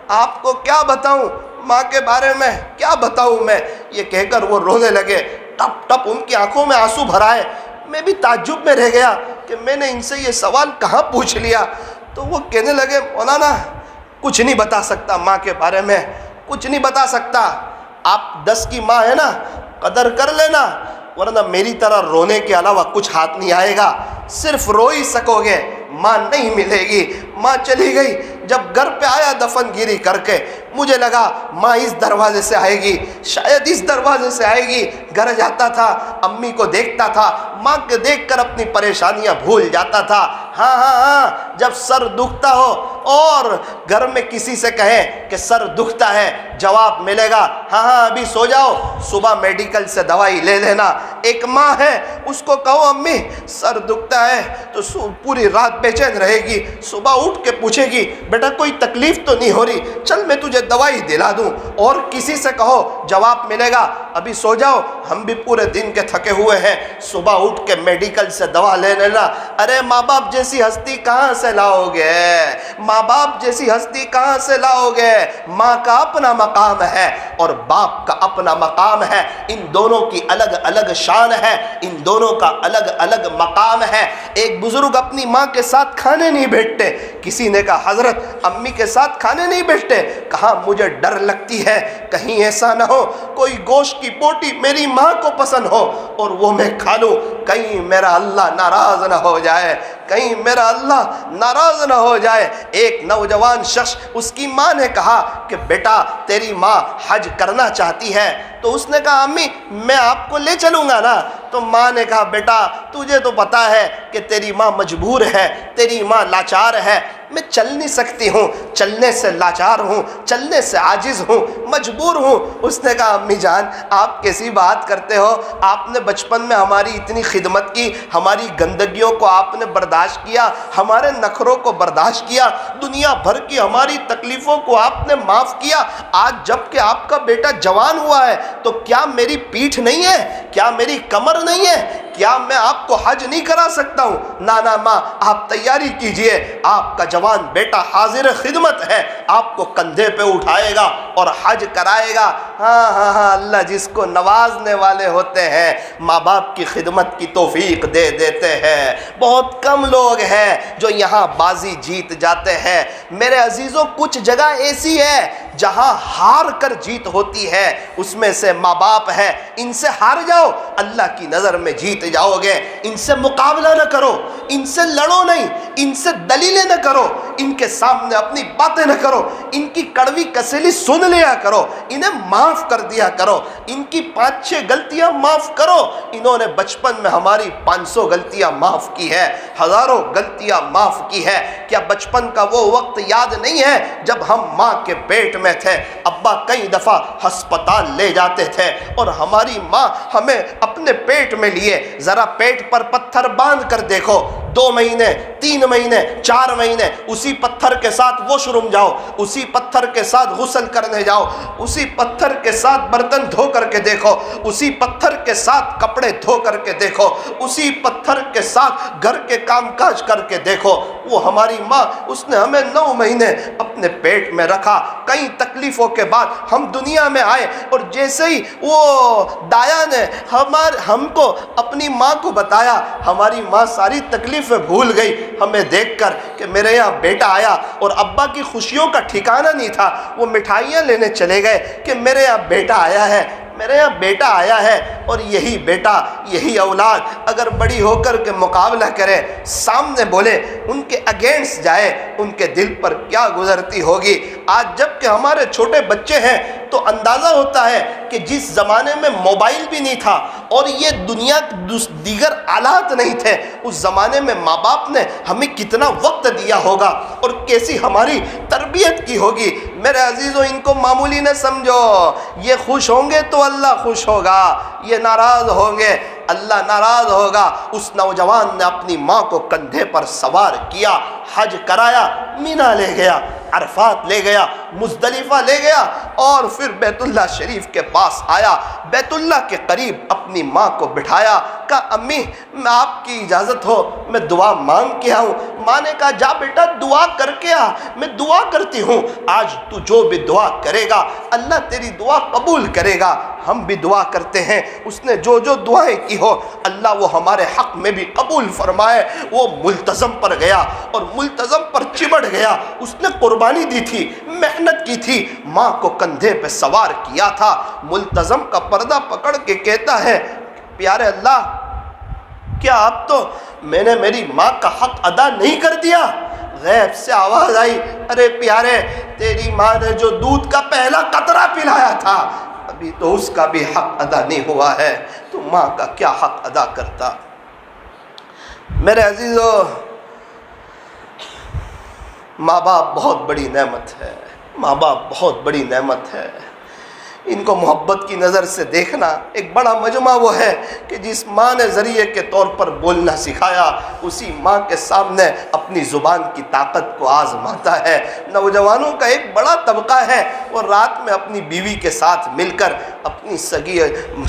آپ کو کیا بتاؤں، ماں کے بارے میں کیا بتاؤں میں. یہ کہہ کر وہ رونے لگے، ٹپ ٹپ ان کی آنکھوں میں آنسو بھرائے. میں بھی تعجب میں رہ گیا کہ میں نے ان سے یہ سوال کہاں پوچھ لیا. تو وہ کہنے لگے مولانا کچھ نہیں بتا سکتا ماں کے بارے میں، کچھ نہیں بتا سکتا. آپ 10 کی ماں ہے نا، قدر کر لینا، ورنہ میری طرح رونے کے علاوہ کچھ ہاتھ نہیں آئے گا. صرف رو ہی سکو گے، ماں نہیں ملے گی. ماں چلی گئی. جب گھر پہ آیا دفن گیری کر کے مجھے لگا ماں اس دروازے سے آئے گی، شاید اس دروازے سے آئے گی. گھر جاتا تھا، امی کو دیکھتا تھا، ماں کے دیکھ کر اپنی پریشانیاں بھول جاتا تھا. ہاں جب سر دکھتا ہو اور گھر میں کسی سے کہیں کہ سر دکھتا ہے، جواب ملے گا ہاں ابھی سو جاؤ، صبح میڈیکل سے دوائی لے لینا. ایک ماں ہے، اس کو کہو امی سر دکھتا ہے تو پوری رات بے چین رہے گی، صبح اٹھ کے پوچھے گی بیٹا کوئی تکلیف تو نہیں ہو رہی، چل میں تجھے دوائی دلا دوں. اور کسی سے کہو جواب ملے گا ابھی سو جاؤ، ہم بھی پورے دن کے تھکے ہوئے ہیں، صبح اٹھ کے میڈیکل سے دوا لے لینا. ارے ماں باپ جیسی ہستی کہاں سے لاؤ گے، ماں باپ جیسی ہستی کہاں سے لاؤ گے. ماں کا اپنا مقام ہے اور باپ کا اپنا مقام ہے. ان دونوں کی الگ الگ شان ہے، ان دونوں کا الگ الگ مقام ہے. ایک بزرگ اپنی ماں کے ساتھ کھانے نہیں بیٹھتے. کسی نے کہا حضرت امی کے ساتھ کھانے نہیں بیٹھتے. کہا مجھے ڈر لگتی ہے کہیں ایسا نہ ہو کوئی گوشت کی بوٹی میری ماں کو پسند ہو اور وہ میں کھا لوں، کہیں میرا اللہ ناراض نہ ہو جائے، کہیں میرا اللہ ناراض نہ ہو جائے. ایک نوجوان شخص، اس کی ماں نے کہا کہ بیٹا تیری ماں حج کرنا چاہتی ہے. تو اس نے کہا امی میں آپ کو لے چلوں گا نا. تو ماں نے کہا بیٹا تجھے تو پتا ہے کہ تیری ماں مجبور ہے، تیری ماں لاچار ہے، میں چل نہیں سکتی ہوں، چلنے سے لاچار ہوں، چلنے سے عاجز ہوں، مجبور ہوں. اس نے کہا امی جان آپ کیسی بات کرتے ہو، آپ نے بچپن میں ہماری اتنی خدمت کی، ہماری گندگیوں کو آپ نے برداشت کیا، ہمارے نخروں کو برداشت کیا، دنیا بھر کی ہماری تکلیفوں کو آپ نے معاف کیا. آج جب کہ آپ کا بیٹا جوان ہوا ہے تو کیا میری پیٹھ نہیں ہے، کیا میری کمر نہیں ہے، کیا میں آپ کو حج نہیں کرا سکتا ہوں؟ نانا ماں آپ تیاری کیجئے، آپ کا جوان بیٹا حاضر خدمت ہے، آپ کو کندھے پہ اٹھائے گا اور حج کرائے گا. ہاں اللہ جس کو نوازنے والے ہوتے ہیں ماں باپ کی خدمت کی توفیق دے دیتے ہیں. بہت کم لوگ ہیں جو یہاں بازی جیت جاتے ہیں. میرے عزیزوں کچھ جگہ ایسی ہے جہاں ہار کر جیت ہوتی ہے، اس میں سے ماں باپ ہے. ان سے ہار جاؤ اللہ کی نظر میں جیت جاؤ گے. ان سے مقابلہ نہ کرو، ان سے لڑو نہیں، ان سے دلیلیں نہ کرو، ان کے سامنے اپنی باتیں نہ کرو، ان کی کڑوی کسیلی سن لیا کرو، انہیں معاف کر دیا کرو. ان کی 5-6 غلطیاں معاف کرو. انہوں نے بچپن میں ہماری 500 غلطیاں معاف کی ہے، ہزاروں غلطیاں معاف کی ہے. کیا بچپن کا وہ وقت یاد نہیں ہے جب ہم ماں کے پیٹ میں تھے؟ ابا کئی دفعہ ہسپتال لے جاتے تھے اور ہماری ماں ہمیں اپنے پیٹ میں لیے. ذرا پیٹ پر پتھر باندھ کر دیکھو، 2 مہینے 3 مہینے 4 مہینے اسی پتھر کے ساتھ واش روم جاؤ، اسی پتھر کے ساتھ غسل کرنے جاؤ، اسی پتھر کے ساتھ برتن دھو کر کے دیکھو، اسی پتھر کے ساتھ کپڑے دھو کر کے دیکھو، اسی پتھر کے ساتھ گھر کے کام کاج کر کے دیکھو. وہ ہماری ماں، اس نے ہمیں 9 مہینے اپنے پیٹ میں رکھا. کئی تکلیفوں کے بعد ہم دنیا میں آئے اور جیسے ہی وہ دایا نے ہم کو اپنی ماں کو بتایا، ہماری ماں ساری تکلیفیں بھول گئی. ہمیں دیکھ کر کہ میرے یہاں بیٹا آیا اور ابا کی خوشیوں کا ٹھکانہ نہیں تھا، وہ مٹھائیاں لینے چلے گئے کہ میرے یہاں بیٹا آیا ہے، میرے یہاں بیٹا آیا ہے. اور یہی بیٹا، یہی اولاد اگر بڑی ہو کر کے مقابلہ کرے، سامنے بولے، ان کے اگینسٹ جائے، ان کے دل پر کیا گزرتی ہوگی. آج جب کہ ہمارے چھوٹے بچے ہیں تو اندازہ ہوتا ہے کہ جس زمانے میں موبائل بھی نہیں تھا اور یہ دنیا دیگر آلات نہیں تھے، اس زمانے میں ماں باپ نے ہمیں کتنا وقت دیا ہوگا اور کیسی ہماری تربیت کی ہوگی. میرے عزیزوں ان کو معمولی نہ سمجھو، یہ خوش ہوں گے تو اللہ خوش ہوگا، یہ ناراض ہوں گے اللہ ناراض ہوگا۔ اس نوجوان نے اپنی ماں کو کندھے پر سوار کیا، حج کرایا، مینا لے گیا، عرفات لے گیا، مزدلفہ لے گیا، اور پھر بیت اللہ شریف کے پاس آیا، بیت اللہ کے قریب اپنی ماں کو بٹھایا، کہا امی میں آپ کی اجازت ہو میں دعا مانگ کے آؤں؟ ماں نے کہا جا بیٹا دعا کر کے آ، میں دعا کرتی ہوں، آج تو جو بھی دعا کرے گا اللہ تیری دعا قبول کرے گا۔ ہم بھی دعا کرتے ہیں اس نے جو جو دعائیں کی ہو اللہ وہ ہمارے حق میں بھی قبول فرمائے۔ وہ ملتزم پر گیا اور ملتزم پر چمٹ گیا، اس نے قربانی دی تھی، محنت کی تھی، ماں کو کندھے پہ سوار کیا تھا۔ ملتزم کا پردہ پکڑ کے کہتا ہے پیارے اللہ کیا اب تو میں نے میری ماں کا حق ادا نہیں کر دیا؟ غیب سے آواز آئی ارے پیارے تیری ماں نے جو دودھ کا پہلا قطرہ پلایا تھا ابھی تو اس کا بھی حق ادا نہیں ہوا ہے، تو ماں کا کیا حق ادا کرتا؟ میرے عزیزو ماں باپ بہت بڑی نعمت ہے، ماں باپ بہت بڑی نعمت ہے، ان کو محبت کی نظر سے دیکھنا۔ ایک بڑا مجمع وہ ہے کہ جس ماں نے ذریعے کے طور پر بولنا سکھایا اسی ماں کے سامنے اپنی زبان کی طاقت کو آزماتا ہے۔ نوجوانوں کا ایک بڑا طبقہ ہے وہ رات میں اپنی بیوی کے ساتھ مل کر اپنی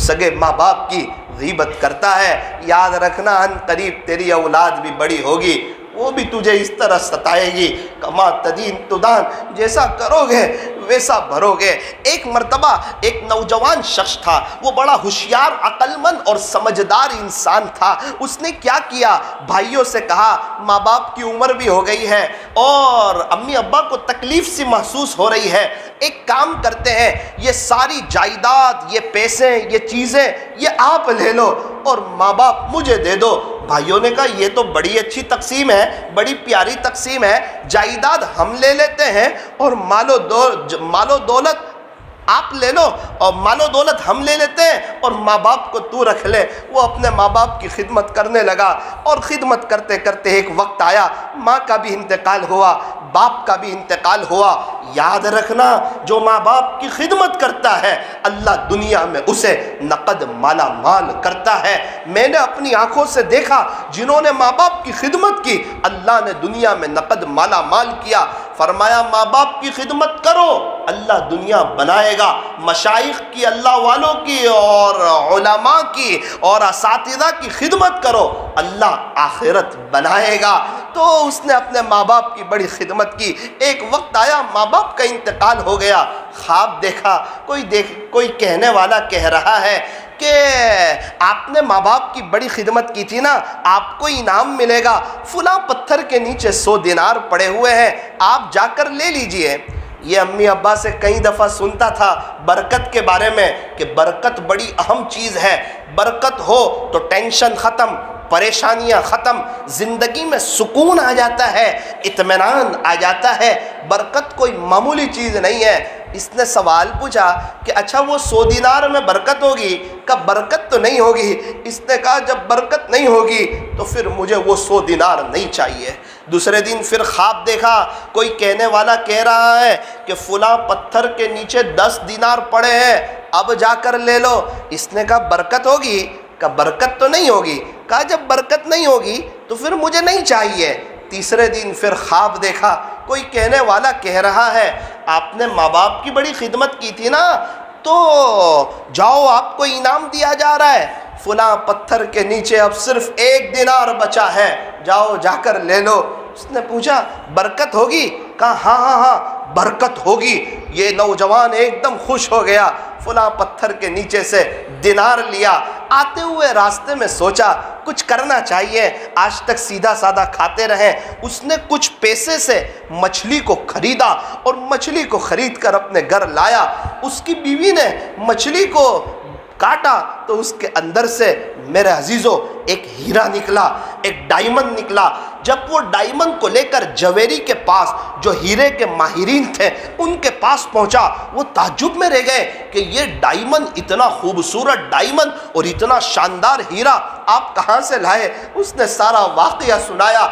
سگے ماں باپ کی غیبت کرتا ہے۔ یاد رکھنا ان قریب تیری اولاد بھی بڑی ہوگی، وہ بھی تجھے اس طرح ستائے گی، کما تدین تدان، جیسا کرو گے ویسا بھرو گے۔ ایک مرتبہ ایک نوجوان شخص تھا، وہ بڑا ہوشیار، عقل مند اور سمجھدار انسان تھا۔ اس نے کیا کیا، بھائیوں سے کہا ماں باپ کی عمر بھی ہو گئی ہے اور امی ابا کو تکلیف سی محسوس ہو رہی ہے، ایک کام کرتے ہیں یہ ساری جائیداد، یہ پیسے، یہ چیزیں یہ آپ لے لو اور ماں باپ مجھے دے دو۔ بھائیوں نے کہا یہ تو بڑی اچھی تقسیم ہے، بڑی پیاری تقسیم ہے، جائیداد ہم لے لیتے ہیں اور مال و دولت آپ لے لو، اور مال و دولت ہم لے لیتے ہیں اور ماں باپ کو تو رکھ لے۔ وہ اپنے ماں باپ کی خدمت کرنے لگا اور خدمت کرتے کرتے ایک وقت آیا ماں کا بھی انتقال ہوا، باپ کا بھی انتقال ہوا۔ یاد رکھنا جو ماں باپ کی خدمت کرتا ہے اللہ دنیا میں اسے نقد مالا مال کرتا ہے۔ میں نے اپنی آنکھوں سے دیکھا جنہوں نے ماں باپ کی خدمت کی اللہ نے دنیا میں نقد مالا مال کیا۔ فرمایا ماں باپ کی خدمت کرو اللہ دنیا بنائے گا، مشائخ کی، اللہ والوں کی اور علماء کی اور اساتذہ کی خدمت کرو اللہ آخرت بنائے گا۔ تو اس نے اپنے ماں باپ کی بڑی خدمت کی۔ ایک وقت آیا ماں باپ کا انتقال ہو گیا، خواب دیکھا، کوئی کہنے والا کہہ رہا ہے کہ آپ نے ماں باپ کی بڑی خدمت کی تھی نا، آپ کو انعام ملے گا، فلاں پتھر کے نیچے 100 دینار پڑے ہوئے ہیں، آپ جا کر لے لیجئے۔ یہ امی ابا سے کئی دفعہ سنتا تھا برکت کے بارے میں کہ برکت بڑی اہم چیز ہے، برکت ہو تو ٹینشن ختم، پریشانیاں ختم، زندگی میں سکون آ جاتا ہے، اطمینان آ جاتا ہے۔ برکت کوئی معمولی چیز نہیں ہے۔ اس نے سوال پوچھا کہ اچھا وہ 100 دینار میں برکت ہوگی؟ کہا برکت تو نہیں ہوگی۔ اس نے کہا جب برکت نہیں ہوگی تو پھر مجھے وہ 100 دینار نہیں چاہیے۔ دوسرے دن پھر خواب دیکھا، کوئی کہنے والا کہہ رہا ہے کہ فلاں پتھر کے نیچے 10 دینار پڑے ہیں، اب جا کر لے لو۔ اس نے کہا برکت ہوگی؟ کہا برکت تو نہیں ہوگی۔ کہا جب برکت نہیں ہوگی تو پھر مجھے نہیں چاہیے۔ تیسرے دن پھر خواب دیکھا، کوئی کہنے والا کہہ رہا ہے آپ نے ماں باپ کی بڑی خدمت کی تھی نا، تو جاؤ آپ کو انعام دیا جا رہا ہے، فلاں پتھر کے نیچے اب صرف 1 دینار بچا ہے، جاؤ جا کر لے لو۔ اس نے پوچھا برکت ہوگی؟ کہا ہاں برکت ہوگی۔ یہ نوجوان ایک دم خوش ہو گیا، فلاں پتھر کے نیچے سے دینار لیا۔ آتے ہوئے راستے میں سوچا کچھ کرنا چاہیے، آج تک سیدھا سادہ کھاتے رہے۔ اس نے کچھ پیسے سے مچھلی کو خریدا اور مچھلی کو خرید کر اپنے گھر لایا۔ اس کی بیوی نے مچھلی کو کاٹا تو اس کے اندر سے میرے عزیزو ایک ہیرا نکلا، ایک ڈائمنڈ نکلا۔ جب وہ ڈائمنڈ کو لے کر جویری کے پاس جو ہیرے کے ماہرین تھے ان کے پاس پہنچا، وہ تعجب میں رہ گئے کہ یہ ڈائمنڈ، اتنا خوبصورت ڈائمنڈ اور اتنا شاندار ہیرا آپ کہاں سے لائے؟ اس نے سارا واقعہ سنایا۔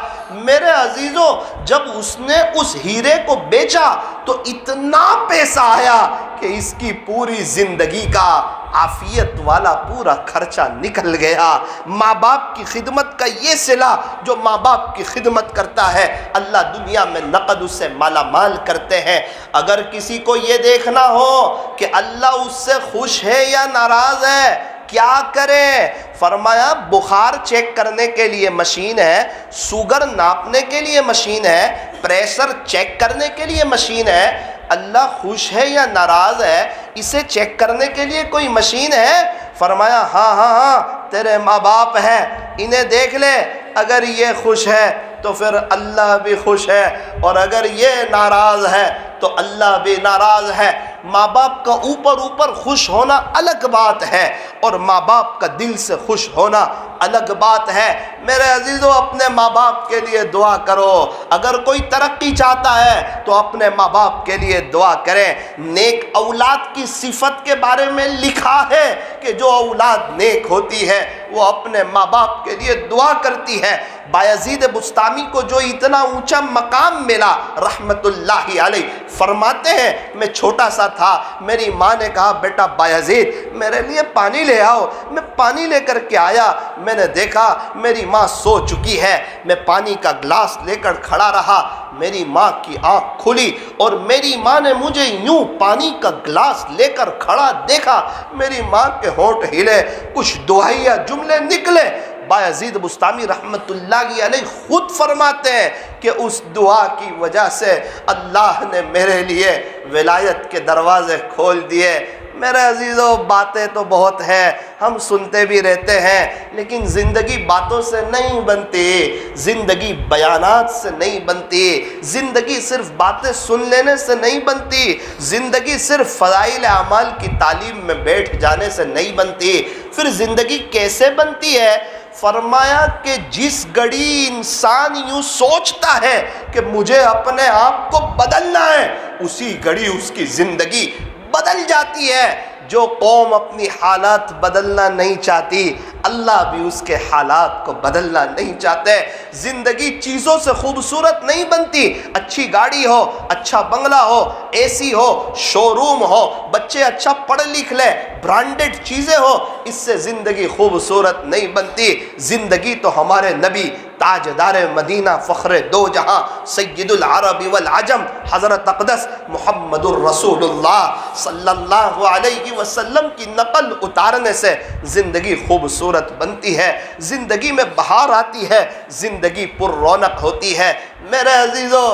میرے عزیزوں جب اس نے اس ہیرے کو بیچا تو اتنا پیسہ آیا کہ اس کی پوری زندگی کا عافیت والا پورا خرچہ نکل گیا۔ ماں باپ کی خدمت کا یہ صلہ جو ماں باپ کی خدمت کرتا ہے اللہ دنیا میں نقد اس سے مالا مال کرتے ہیں۔ اگر کسی کو یہ دیکھنا ہو کہ اللہ اس سے خوش ہے یا ناراض ہے کیا کرے؟ فرمایا بخار چیک کرنے کے لیے مشین ہے، شوگر ناپنے کے لیے مشین ہے، پریشر چیک کرنے کے لیے مشین ہے۔ اللہ خوش ہے یا ناراض ہے اسے چیک کرنے کے لیے کوئی مشین ہے؟ فرمایا ہاں تیرے ماں باپ ہیں، انہیں دیکھ لے، اگر یہ خوش ہے تو پھر اللہ بھی خوش ہے، اور اگر یہ ناراض ہے تو اللہ بھی ناراض ہے۔ ماں باپ کا اوپر خوش ہونا الگ بات ہے، اور ماں باپ کا دل سے خوش ہونا الگ بات ہے۔ میرے عزیزو اپنے ماں باپ کے لیے دعا کرو، اگر کوئی ترقی چاہتا ہے تو اپنے ماں باپ کے لیے دعا کریں۔ نیک اولاد کی صفت کے بارے میں لکھا ہے کہ جو اولاد نیک ہوتی ہے وہ اپنے ماں باپ کے لیے دعا کرتی ہے۔ بایزید بستامی کو جو اتنا اونچا مقام ملا رحمت اللہ علیہ، فرماتے ہیں میں چھوٹا سا تھا، میری ماں نے کہا بیٹا بایزید میرے لیے پانی لے آؤ۔ میں پانی لے کر کے آیا، میں نے دیکھا میری ماں سو چکی ہے، میں پانی کا گلاس لے کر کھڑا رہا، میری ماں کی آنکھ کھلی اور میری ماں نے مجھے یوں پانی کا گلاس لے کر کھڑا دیکھا، میری ماں کے ہونٹ ہلے، کچھ دعائیہ جملے نکلے۔ بایزید بستامی رحمت اللہ علیہ خود فرماتے ہیں کہ اس دعا کی وجہ سے اللہ نے میرے لیے ولایت کے دروازے کھول دیے۔ میرے عزیزو باتیں تو بہت ہیں، ہم سنتے بھی رہتے ہیں، لیکن زندگی باتوں سے نہیں بنتی، زندگی بیانات سے نہیں بنتی، زندگی صرف باتیں سن لینے سے نہیں بنتی، زندگی صرف فضائل اعمال کی تعلیم میں بیٹھ جانے سے نہیں بنتی۔ پھر زندگی کیسے بنتی ہے؟ فرمایا کہ جس گھڑی انسان یوں سوچتا ہے کہ مجھے اپنے آپ کو بدلنا ہے، اسی گھڑی اس کی زندگی بدل جاتی ہے۔ جو قوم اپنی حالات بدلنا نہیں چاہتی اللہ بھی اس کے حالات کو بدلنا نہیں چاہتے۔ زندگی چیزوں سے خوبصورت نہیں بنتی، اچھی گاڑی ہو، اچھا بنگلہ ہو، اے سی ہو، شو روم ہو، بچے اچھا پڑھ لکھ لیں، برانڈڈ چیزیں ہو، اس سے زندگی خوبصورت نہیں بنتی۔ زندگی تو ہمارے نبی تاجدار مدینہ فخر دو جہاں سید العرب والعجم حضرت اقدس محمد الرسول اللہ صلی اللہ علیہ وسلم کی نقل اتارنے سے زندگی خوبصورت بنتی ہے، زندگی میں بہار آتی ہے، زندگی پر رونق ہوتی ہے۔ میرے عزیزو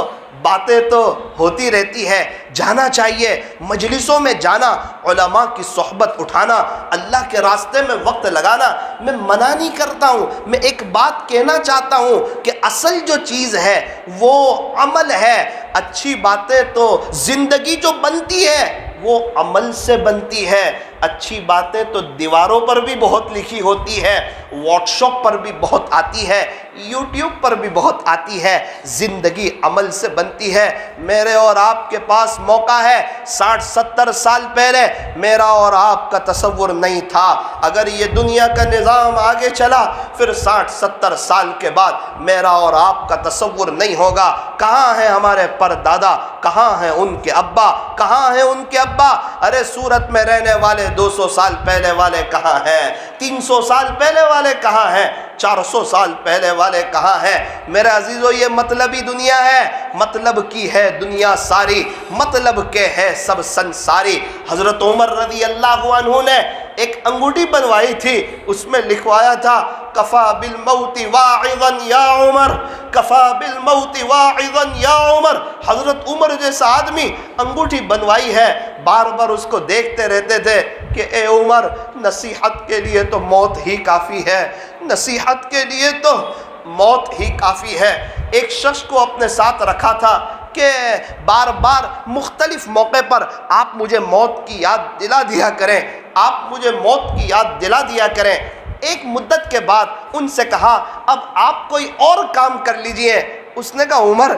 باتیں تو ہوتی رہتی ہے، جانا چاہیے مجلسوں میں جانا، علماء کی صحبت اٹھانا، اللہ کے راستے میں وقت لگانا۔ میں منع نہیں کرتا ہوں، میں ایک بات کہنا چاہتا ہوں کہ اصل جو چیز ہے وہ عمل ہے۔ اچھی باتیں تو زندگی جو بنتی ہے وہ عمل سے بنتی ہے۔ اچھی باتیں تو دیواروں پر بھی بہت لکھی ہوتی ہے، واٹس ایپ پر بھی بہت آتی ہے، یوٹیوب پر بھی بہت آتی ہے۔ زندگی عمل سے بنتی ہے۔ میرے اور آپ کے پاس موقع ہے، 60-70 سال پہلے میرا اور آپ کا تصور نہیں تھا۔ اگر یہ دنیا کا نظام آگے چلا پھر 60-70 سال کے بعد میرا اور آپ کا تصور نہیں ہوگا۔ کہاں ہیں ہمارے پردادا، کہاں ہیں ان کے ابا، کہاں ہیں ان کے ابا؟ ارے سورت میں رہنے والے 200 سال پہلے والے کہاں ہیں؟ 300 سال پہلے والے کہاں ہیں؟ 400 سال پہلے والے کہاں ہیں؟ میرے عزیزو یہ مطلبی دنیا ہے، مطلب کی ہے دنیا ساری، مطلب کے ہے سب سنساری۔ حضرت عمر رضی اللہ عنہ نے ایک انگوٹھی بنوائی تھی، اس میں لکھوایا تھا کفا بالموت واعظا یا عمر، کفا بالموت واعظا یا عمر۔ حضرت عمر جیسا آدمی انگوٹھی بنوائی ہے، بار بار اس کو دیکھتے رہتے تھے کہ اے عمر نصیحت کے لیے تو موت ہی کافی ہے، نصیحت کے لیے تو موت ہی کافی ہے۔ ایک شخص کو اپنے ساتھ رکھا تھا کہ بار بار مختلف موقع پر آپ مجھے موت کی یاد دلا دیا کریں، آپ مجھے موت کی یاد دلا دیا کریں۔ ایک مدت کے بعد ان سے کہا اب آپ کوئی اور کام کر لیجئے۔ اس نے کہا عمر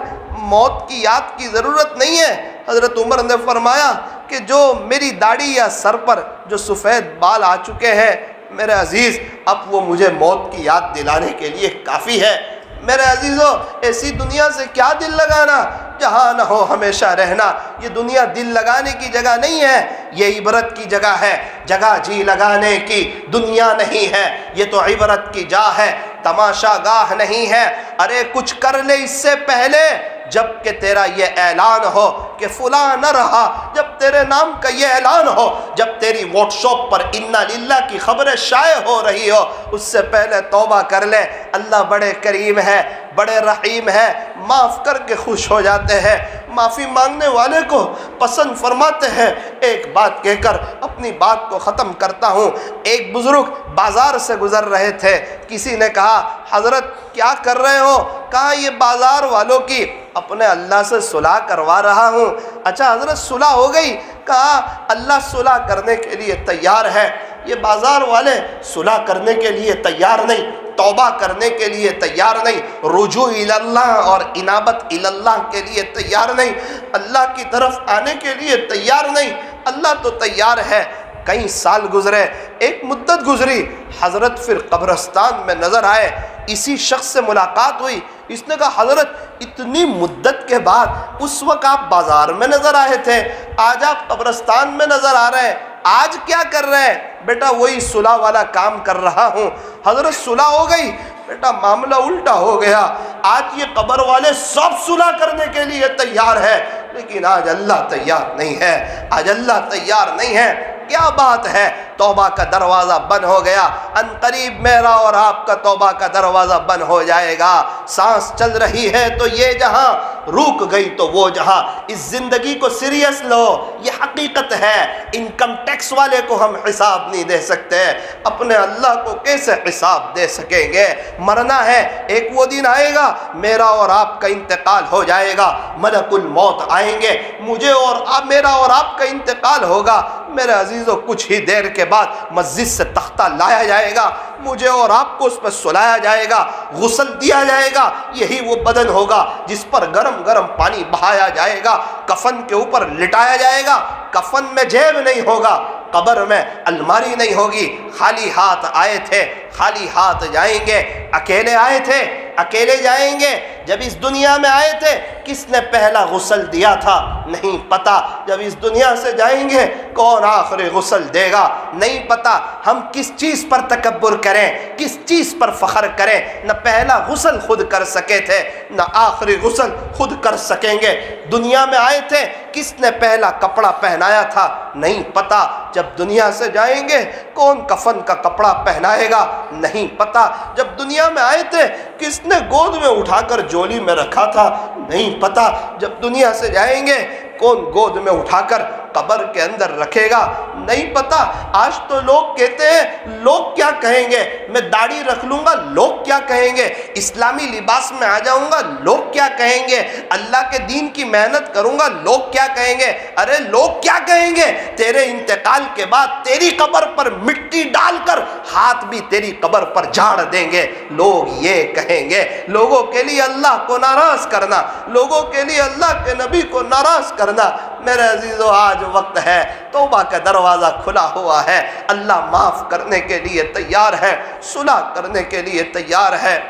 موت کی یاد کی ضرورت نہیں ہے۔ حضرت عمر نے فرمایا کہ جو میری داڑھی یا سر پر جو سفید بال آ چکے ہیں میرے عزیز، اب وہ مجھے موت کی یاد دلانے کے لیے کافی ہے۔ میرے عزیزوں ایسی دنیا سے کیا دل لگانا جہاں نہ ہو ہمیشہ رہنا۔ یہ دنیا دل لگانے کی جگہ نہیں ہے، یہ عبرت کی جگہ ہے، جگہ جی لگانے کی دنیا نہیں ہے، یہ تو عبرت کی جا ہے، تماشا گاہ نہیں ہے۔ ارے کچھ کر لے اس سے پہلے جب کہ تیرا یہ اعلان ہو کہ فلاں نہ رہا، جب تیرے نام کا یہ اعلان ہو، جب تیری واٹس ایپ پر انا للہ کی خبریں شائع ہو رہی ہو، اس سے پہلے توبہ کر لے۔ اللہ بڑے کریم ہے، بڑے رحیم ہے، معاف کر کے خوش ہو جاتے ہیں، معافی مانگنے والے کو پسند فرماتے ہیں۔ ایک بات کہہ کر اپنی بات کو ختم کرتا ہوں۔ ایک بزرگ بازار سے گزر رہے تھے، کسی نے کہا حضرت کیا کر رہے ہو؟ کہا یہ بازار والوں کی اپنے اللہ سے صلح کروا رہا ہوں۔ اچھا حضرت صلح ہو گئی؟ کہا اللہ صلح کرنے کے لیے تیار ہے، یہ بازار والے صلح کرنے کے لیے تیار نہیں، توبہ کرنے کے لیے تیار نہیں، رجوع اللہ اور انابت اللہ کے لیے تیار نہیں، اللہ کی طرف آنے کے لیے تیار نہیں۔ اللہ تو تیار ہے۔ کئی سال گزرے، ایک مدت گزری، حضرت پھر قبرستان میں نظر آئے، اسی شخص سے ملاقات ہوئی۔ اس نے کہا حضرت اتنی مدت کے بعد اس وقت آپ بازار میں نظر آئے تھے، آج آپ قبرستان میں نظر آ رہے ہیں، آج کیا کر رہے ہیں؟ بیٹا وہی صلح والا کام کر رہا ہوں۔ حضرت صلح ہو گئی؟ بیٹا معاملہ الٹا ہو گیا، آج یہ قبر والے سب صلح کرنے کے لیے تیار ہے، لیکن آج اللہ تیار نہیں ہے، آج اللہ تیار نہیں ہے۔ کیا بات ہے؟ توبہ کا دروازہ بند ہو گیا۔ ان قریب میرا اور آپ کا توبہ کا دروازہ بند ہو جائے گا۔ سانس چل رہی ہے تو یہ جہاں، رک گئی تو وہ جہاں۔ اس زندگی کو سیریس لو، یہ حقیقت ہے۔ انکم ٹیکس والے کو ہم حساب نہیں دے سکتے، اپنے اللہ کو کیسے حساب دے سکیں گے؟ مرنا ہے، ایک وہ دن آئے گا میرا اور آپ کا انتقال ہو جائے گا، ملک الموت آئیں گے، مجھے اور میرا اور آپ کا انتقال ہوگا۔ میرے عزیزوں کچھ ہی دیر کے بعد مسجد سے تختہ لایا جائے گا، مجھے اور آپ کو اس پر سلایا جائے گا، غسل دیا جائے گا۔ یہی وہ بدن ہوگا جس پر گرم گرم پانی بہایا جائے گا، کفن کے اوپر لٹایا جائے گا۔ کفن میں جیب نہیں ہوگا، قبر میں الماری نہیں ہوگی۔ خالی ہاتھ آئے تھے، خالی ہاتھ جائیں گے۔ اکیلے آئے تھے، اکیلے جائیں گے۔ جب اس دنیا میں آئے تھے کس نے پہلا غسل دیا تھا؟ نہیں پتا۔ جب اس دنیا سے جائیں گے کون آخری غسل دے گا؟ نہیں پتا۔ ہم کس چیز پر تکبر کریں، کس چیز پر فخر کریں؟ نہ پہلا غسل خود کر سکے تھے، نہ آخری غسل خود کر سکیں گے۔ دنیا میں آئے تھے، کس نے پہلا کپڑا پہنایا تھا؟ نہیں پتا۔ جب دنیا سے جائیں گے کون کفن کا کپڑا پہنائے گا؟ نہیں پتا۔ جب دنیا میں آئے تھے کس نے گود میں اٹھا کر جولی میں رکھا تھا؟ نہیں پتا۔ جب دنیا سے جائیں گے کون گود میں اٹھا کر قبر کے اندر رکھے گا؟ نہیں پتا۔ آج تو لوگ کہتے ہیں لوگ کیا کہیں گے، میں داڑھی رکھ لوں گا لوگ کیا کہیں گے، اسلامی لباس میں آ جاؤں گا لوگ کیا کہیں گے، اللہ کے دین کی محنت کروں گا لوگ کیا کہیں گے۔ ارے لوگ کیا کہیں گے؟ تیرے انتقال کے بعد تیری قبر پر مٹی ڈال کر ہاتھ بھی تیری قبر پر جھاڑ دیں گے، لوگ یہ کہیں گے۔ لوگوں کے لیے اللہ کو ناراض کرنا، لوگوں کے لیے اللہ کے نبی کو ناراض کرنا، میرے عزیزو آج وقت ہے، توبہ کا دروازہ کھلا ہوا ہے، اللہ معاف کرنے کے لیے تیار ہے، صلح کرنے کے لیے تیار ہے۔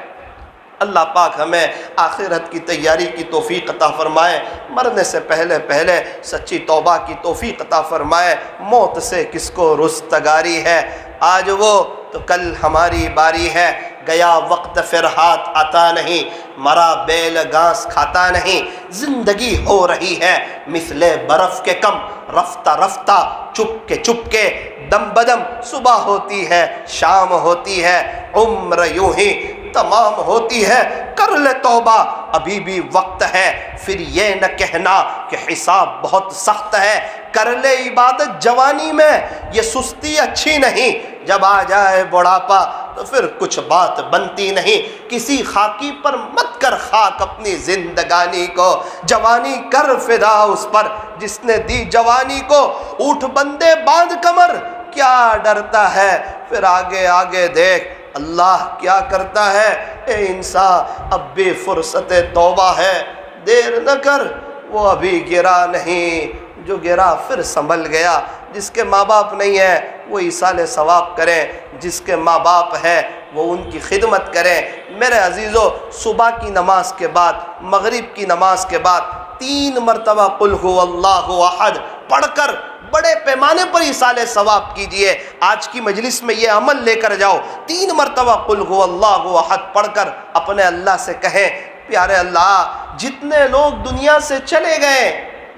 اللہ پاک ہمیں آخرت کی تیاری کی توفیق عطا فرمائے، مرنے سے پہلے پہلے سچی توبہ کی توفیق عطا فرمائے۔ موت سے کس کو رستگاری ہے، آج وہ تو کل ہماری باری ہے، گیا وقت پھر ہاتھ آتا نہیں، مرا بیل گھاس کھاتا نہیں۔ زندگی ہو رہی ہے مثل برف کے کم، رفتہ رفتہ چپ کے دم بدم، صبح ہوتی ہے شام ہوتی ہے، عمر یوں ہی تمام ہوتی ہے۔ کر لے توبہ ابھی بھی وقت ہے، پھر یہ نہ کہنا کہ حساب بہت سخت ہے۔ کر لے عبادت جوانی میں، یہ سستی اچھی نہیں، جب آ جائے بڑھاپا تو پھر کچھ بات بنتی نہیں۔ کسی خاکی پر مت کر خاک اپنی زندگانی کو، جوانی کر فدا اس پر جس نے دی جوانی کو۔ اٹھ بندے باندھ کمر، کیا ڈرتا ہے، پھر آگے آگے دیکھ اللہ کیا کرتا ہے۔ اے انسان اب بھی فرصت توبہ ہے، دیر نہ کر، وہ ابھی گرا نہیں، جو گرا پھر سنبھل گیا۔ جس کے ماں باپ نہیں ہے وہ ایصال ثواب کریں، جس کے ماں باپ ہے وہ ان کی خدمت کریں۔ میرے عزیزو، صبح کی نماز کے بعد، مغرب کی نماز کے بعد 3 مرتبہ قل هو اللہ احد پڑھ کر بڑے پیمانے پر ایصال ثواب کیجئے۔ آج کی مجلس میں یہ عمل لے کر جاؤ، 3 مرتبہ قل هو اللہ احد پڑھ کر اپنے اللہ سے کہیں، پیارے اللہ جتنے لوگ دنیا سے چلے گئے،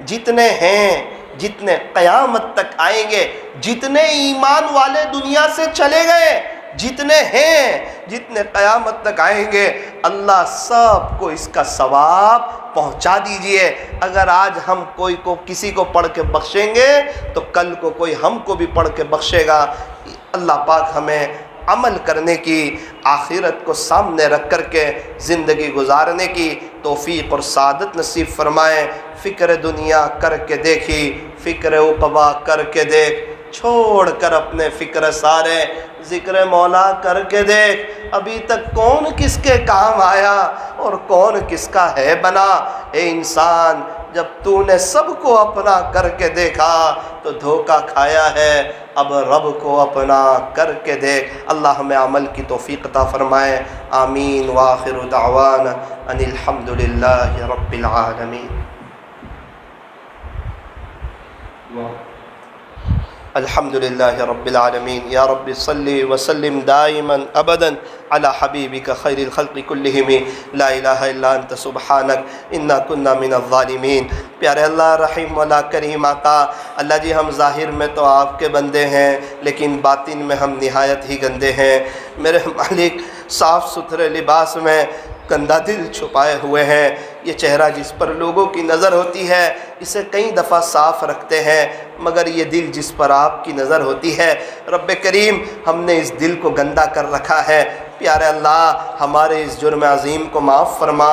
جتنے ہیں، جتنے قیامت تک آئیں گے، جتنے ایمان والے دنیا سے چلے گئے، جتنے ہیں، جتنے قیامت تک آئیں گے، اللہ سب کو اس کا ثواب پہنچا دیجئے۔ اگر آج ہم کوئی کو کسی کو پڑھ کے بخشیں گے تو کل کو کوئی ہم کو بھی پڑھ کے بخشے گا۔ اللہ پاک ہمیں عمل کرنے کی، آخرت کو سامنے رکھ کر کے زندگی گزارنے کی توفیق اور سعادت نصیب فرمائے۔ فکر دنیا کر کے دیکھی، فکر عقبہ کر کے دیکھ، چھوڑ کر اپنے فکر سارے، ذکر مولا کر کے دیکھ، ابھی تک کون کس کے کام آیا اور کون کس کا ہے بنا۔ اے انسان، جب تو نے سب کو اپنا کر کے دیکھا تو دھوکہ کھایا ہے، اب رب کو اپنا کر کے دیکھ۔ اللہ ہمیں عمل کی توفیق عطا فرمائے، آمین۔ وآخر دعوانا ان الحمد للہ رب العالمین۔ الحمد للہ رب العالمین۔ یا رب صلی وسلم دائما ابدا علی حبیبک خیر الخلق کلہم، لا الہ الا انت سبحانک انا کنا من الظالمین۔ پیارے اللہ، رحیم والا، کریم آقا، اللہ جی ہم ظاہر میں تو آپ کے بندے ہیں لیکن باطن میں ہم نہایت ہی گندے ہیں۔ میرے مالک، صاف ستھرے لباس میں گندا دل چھپائے ہوئے ہیں۔ یہ چہرہ جس پر لوگوں کی نظر ہوتی ہے اسے کئی دفعہ صاف رکھتے ہیں، مگر یہ دل جس پر آپ کی نظر ہوتی ہے، رب کریم ہم نے اس دل کو گندا کر رکھا ہے۔ پیارے اللہ، ہمارے اس جرم عظیم کو معاف فرما۔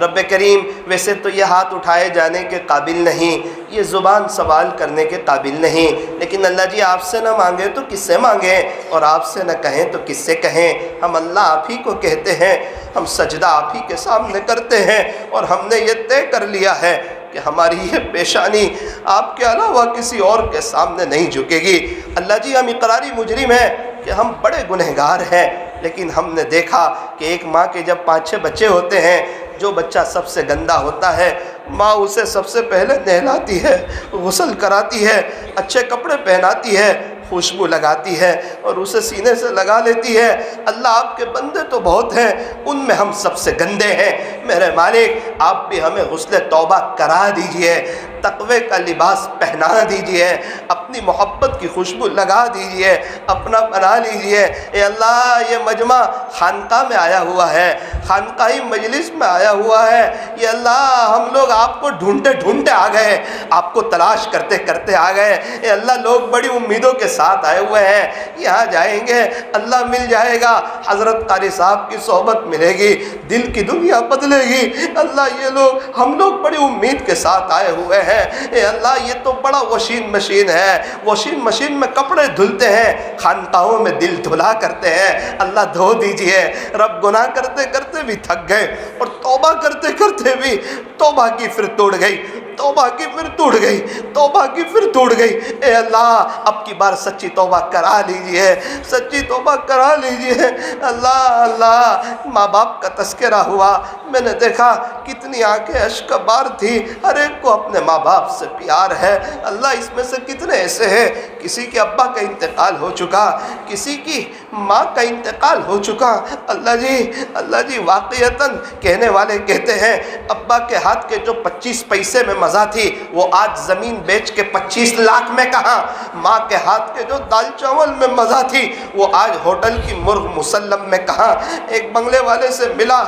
رب کریم، ویسے تو یہ ہاتھ اٹھائے جانے کے قابل نہیں، یہ زبان سوال کرنے کے قابل نہیں، لیکن اللہ جی آپ سے نہ مانگے تو کس سے مانگیں، اور آپ سے نہ کہیں تو کس سے کہیں۔ ہم اللہ آپ ہی کو کہتے ہیں، ہم سجدہ آپ ہی کے سامنے کرتے ہیں، اور ہم نے یہ طے کر لیا ہے کہ ہماری یہ پیشانی آپ کے علاوہ کسی اور کے سامنے نہیں جھکے گی۔ اللہ جی ہم اقراری مجرم ہیں کہ ہم بڑے گنہگار ہیں، لیکن ہم نے دیکھا کہ ایک ماں کے جب 5-6 بچے ہوتے ہیں، جو بچہ سب سے گندا ہوتا ہے ماں اسے سب سے پہلے نہلاتی ہے، غسل کراتی ہے، اچھے کپڑے پہناتی ہے، خوشبو لگاتی ہے اور اسے سینے سے لگا لیتی ہے۔ اللہ آپ کے بندے تو بہت ہیں، ان میں ہم سب سے گندے ہیں۔ میرے مالک، آپ بھی ہمیں غسل توبہ کرا دیجئے، تقوی کا لباس پہنا دیجئے، اپنی محبت کی خوشبو لگا دیجئے، اپنا بنا لیجئے۔ اے اللہ، یہ مجمع خانقاہ میں آیا ہوا ہے، خانقاہی مجلس میں آیا ہوا ہے۔ یہ اللہ، ہم لوگ آپ کو ڈھونڈتے ڈھونڈتے آ گئے، آپ کو تلاش کرتے کرتے آ گئے۔ اے اللہ، لوگ بڑی امیدوں کے ساتھ آئے ہوئے ہیں، یہاں جائیں گے اللہ مل جائے گا، حضرت قاری صاحب کی صحبت ملے گی، دل کی دنیا بدلے گی۔ اللہ، یہ لوگ، ہم لوگ بڑی امید کے ساتھ آئے ہوئے ہیں۔ اے اللہ، یہ تو بڑا واشنگ مشین ہے، واشنگ مشین میں کپڑے دھلتے ہیں، خانقاہوں میں دل دھلا کرتے ہیں۔ اللہ دھو دیجئے۔ رب، گناہ کرتے کرتے بھی تھک گئے اور توبہ کرتے کرتے بھی توبہ کی پھر توڑ گئی، توبہ کی پھر ٹوٹ گئی، توبہ کی پھر ٹوٹ گئی۔ اے اللہ، اب کی بار سچی توبہ کرا لیجئے، سچی توبہ کرا لیجئے۔ اللہ اللہ، ماں باپ کا تذکرہ ہوا، میں نے دیکھا کتنی آنکھیں اشک بار تھی، ہر ایک کو اپنے ماں باپ سے پیار ہے۔ اللہ، اس میں سے کتنے ایسے ہیں کسی کے ابا کا انتقال ہو چکا، کسی کی ماں کا انتقال ہو چکا۔ اللہ جی واقعتاً کہنے والے کہتے ہیں ابا کے ہاتھ کے جو 25 پیسے میں مزہ تھی وہ آج زمین بیچ کے 25 لاکھ میں کہاں، ماں کے ہاتھ کے جو دال چاول میں مزہ تھی وہ آج ہوٹل کی مرغ مسلم میں کہاں۔ ایک بنگلے والے سے ملا،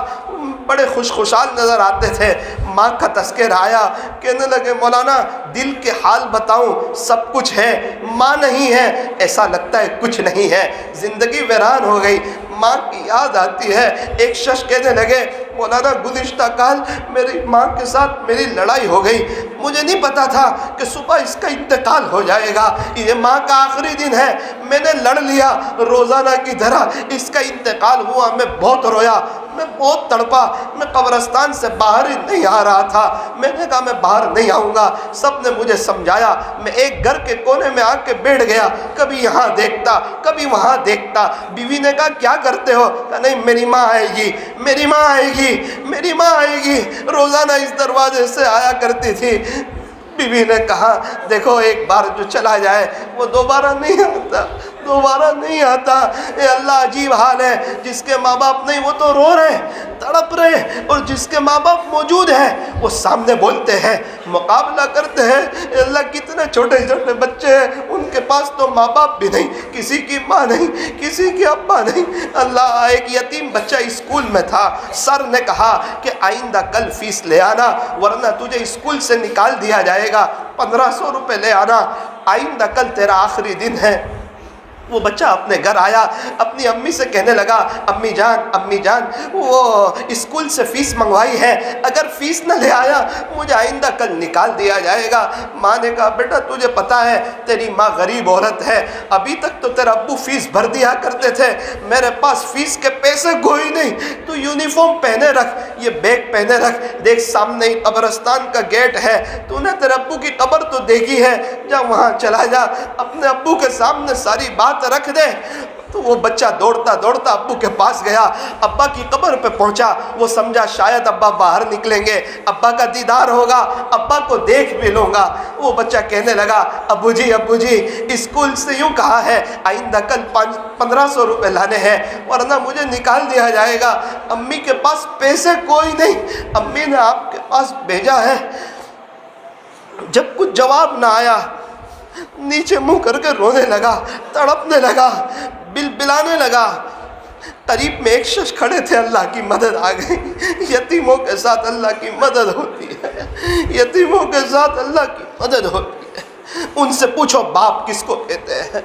بڑے خوشحال نظر آتے تھے، ماں کا تذکرہ آیا، کہنے لگے مولانا دل کے حال بتاؤں، سب کچھ ہے، ماں نہیں ہے، ایسا لگتا ہے کچھ نہیں ہے، زندگی ویران ہو گئی، ماں کی یاد آتی ہے۔ ایک شخص کہنے لگے مولانا گزشتہ کال میری ماں کے ساتھ میری لڑائی ہو گئی، مجھے نہیں پتا تھا کہ صبح اس کا انتقال ہو جائے گا، یہ ماں کا آخری دن ہے، میں نے لڑ لیا روزانہ کی طرح، اس کا انتقال ہوا، میں بہت رویا، میں بہت تڑپا، میں قبرستان سے باہر ہی نہیں آ رہا تھا۔ میں نے کہا میں باہر نہیں آؤں گا، سب نے مجھے سمجھایا، میں ایک گھر کے کونے میں آ کے بیٹھ گیا، کبھی یہاں دیکھتا کبھی وہاں دیکھتا۔ بیوی نے کہا کیا کرتے ہو؟ کہا نہیں میری ماں آئے گی، میری ماں آئے گی، میری ماں آئے گی، روزانہ اس دروازے سے آیا کرتی تھی۔ بیوی نے کہا دیکھو ایک بار جو چلا جائے وہ دوبارہ نہیں آتا، دوبارہ نہیں آتا۔ اے اللہ عجیب حال ہے، جس کے ماں باپ نہیں وہ تو رو رہے تڑپ رہے، اور جس کے ماں باپ موجود ہیں وہ سامنے بولتے ہیں، مقابلہ کرتے ہیں۔ اے اللہ کتنے چھوٹے چھوٹے بچے ہیں، ان کے پاس تو ماں باپ بھی نہیں، کسی کی ماں نہیں، کسی کی ابا نہیں۔ اللہ ایک یتیم بچہ اسکول میں تھا، سر نے کہا کہ آئندہ کل فیس لے آنا ورنہ تجھے اسکول سے نکال دیا جائے گا، 1500 روپے لے آنا، آئندہ کل تیرا آخری دن ہے۔ وہ بچہ اپنے گھر آیا، اپنی امی سے کہنے لگا امی جان وہ اسکول سے فیس منگوائی ہے، اگر فیس نہ لے آیا مجھے آئندہ کل نکال دیا جائے گا۔ ماں نے کہا بیٹا تجھے پتا ہے تیری ماں غریب عورت ہے، ابھی تک تو تیرا ابو فیس بھر دیا کرتے تھے، میرے پاس فیس کے پیسے کوئی نہیں، تو یونیفارم پہنے رکھ، یہ بیگ پہنے رکھ، دیکھ سامنے ہی قبرستان کا گیٹ ہے، تو نے تیرے ابو کی قبر تو دیکھی ہے، جا وہاں چلا جا، اپنے ابو کے سامنے ساری بات رکھ دے۔ تو وہ بچہ دوڑتا دوڑتا ابو کے پاس گیا، ابا کی قبر پہ پہنچا، وہ سمجھا شاید ابا باہر نکلیں گے، ابا کا دیدار ہوگا، ابا کو دیکھ بھی لوں گا۔ وہ بچہ کہنے لگا ابو جی اسکول سے یوں کہا ہے آئندہ کل 1500 روپے لانے ہیں ورنہ مجھے نکال دیا جائے گا، امی کے پاس پیسے کوئی نہیں، امی نے آپ کے پاس بھیجا ہے۔ جب کچھ جواب نہ آیا نیچے منہ کر کے رونے لگا، تڑپنے لگا، بلبلانے لگا۔ قریب میں ایک شخص کھڑے تھے، اللہ کی مدد آ گئی۔ یتیموں کے ساتھ اللہ کی مدد ہوتی ہے، یتیموں کے ساتھ اللہ کی مدد ہوتی ہے۔ ان سے پوچھو باپ کس کو کہتے ہیں،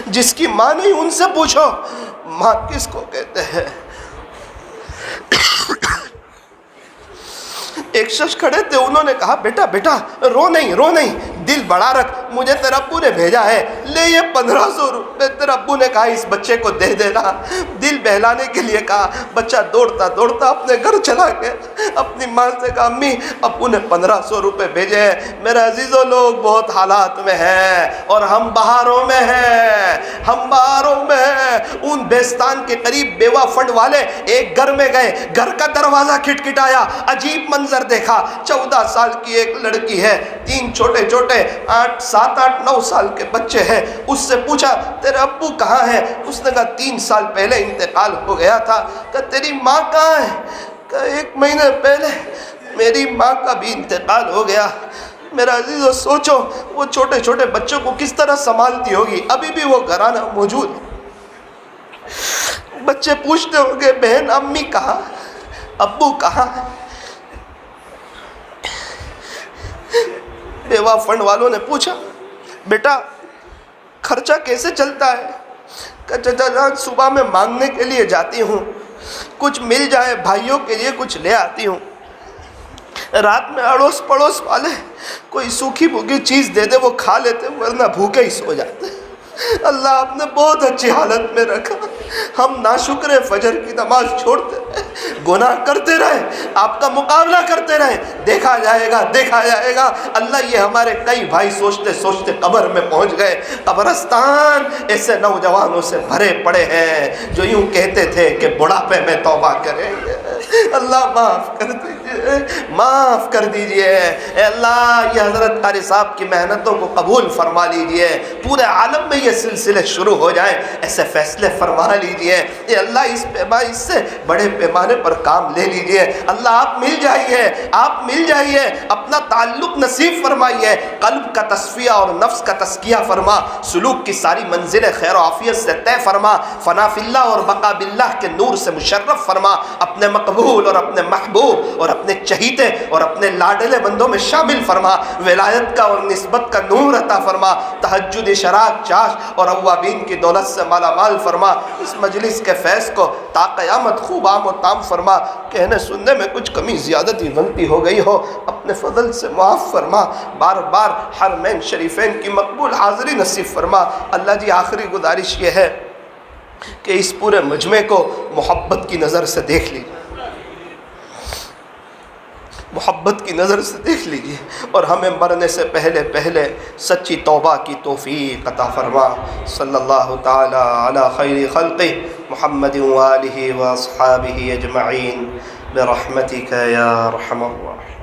جس کی ماں نہیں ان سے پوچھو ماں کس کو کہتے ہیں۔ ایک شخص کھڑے تھے، انہوں نے کہا بیٹا رو نہیں، دل بڑا رکھ، مجھے تیرا ابو نے بھیجا ہے، لے یہ 1500 روپے۔ تیرا ابو نے کہا اس بچے کو دے دینا، دل بہلانے کے لیے کہا۔ بچہ دوڑتا دوڑتا اپنے گھر چلا گیا، اپنی ماں سے کہا امی ابو نے 1500 روپے بھیجے ہیں، میرے عزیزوں لوگ بہت حالات میں ہیں اور ہم بہاروں میں ہیں، ہم بہاروں میں ہیں۔ ان بیستان کے قریب بیوہ فنڈ والے ایک گھر میں گئے، گھر کا دروازہ کھٹکھٹایا، عجیب منظر دیکھا۔ 14 سال کی ایک لڑکی ہے، 3 چھوٹے 7, 8, 9 سال کے بچے ہیں۔ اس سے پوچھا تیرے ابو کہاں ہے؟ اس نے کہا 3 سال پہلے انتقال ہو گیا تھا۔ کہا تیری ماں کہاں ہے؟ کہا 1 مہینے پہلے میری ماں کا بھی انتقال ہو گیا۔ میرا عزیزو سوچو وہ چھوٹے چھوٹے بچوں کو کس طرح سنبھالتی ہوگی، ابھی بھی وہ گھرانہ موجود ہے۔ بچے پوچھتے ہوں گے بہن امی کہاں، ابو کہاں ہے؟ بیوہ فنڈ والوں نے پوچھا بیٹا خرچہ کیسے چلتا ہے؟ کہ چچا جان صبح میں مانگنے کے لیے جاتی ہوں، کچھ مل جائے بھائیوں کے لیے کچھ لے آتی ہوں، رات میں اڑوس پڑوس والے کوئی سوکھی بھوکی چیز دے دے وہ کھا لیتے ورنہ بھوکے ہی سو جاتے۔ اللہ آپ نے بہت اچھی حالت میں رکھا، ہم ناشکر فجر کی نماز چھوڑتے رہے، گناہ کرتے رہے، آپ کا مقابلہ کرتے رہے، دیکھا جائے گا۔ اللہ یہ ہمارے کئی بھائی سوچتے سوچتے قبر میں پہنچ گئے۔ قبرستان ایسے نوجوانوں سے بھرے پڑے ہیں جو یوں کہتے تھے کہ بڑھاپے میں توبہ کریں گے۔ اللہ معاف کر دیجئے اے اللہ، یہ حضرت قاری صاحب کی محنتوں کو قبول فرما لیجئے، پورے عالم میں یہ سلسلے شروع ہو جائیں، ایسے فیصلے فرما لیجئے اے اللہ، اس سے بڑے پیمانے پر کام لے لیجئے۔ اللہ آپ مل جائیے، اپنا تعلق نصیب فرمائیے، قلب کا تصفیہ اور نفس کا تزکیہ فرما، سلوک کی ساری منزلیں خیر و عافیت سے طے فرما، فنا فی اللہ اور بقا باللہ کے نور سے مشرف فرما، اپنے مقبول اور اپنے محبوب اور اپنے چہیتے اور اپنے لاڈلے بندوں میں شامل فرما، ولایت کا اور نسبت کا نور عطا فرما، تہجد شراق چاش اور اوابین کی دولت سے مالا مال فرما، اس مجلس کے فیض کو تا قیامت خوب عام و تام فرما، کہنے سننے میں کچھ کمی زیادتی غلطی ہو گئی ہو اپنے فضل سے معاف فرما، بار بار حرمین شریفین کی مقبول حاضری نصیب فرما۔ اللہ جی آخری گزارش یہ ہے کہ اس پورے مجمع کو محبت کی نظر سے دیکھ لیجیے، محبت کی نظر سے دیکھ لیجیے، اور ہمیں مرنے سے پہلے پہلے سچی توبہ کی توفیق عطا فرما۔ صلی اللہ تعالی علی خیر خلقہ محمد وآلہ واصحابہ اجمعین برحمتک یا ارحم الراحمین۔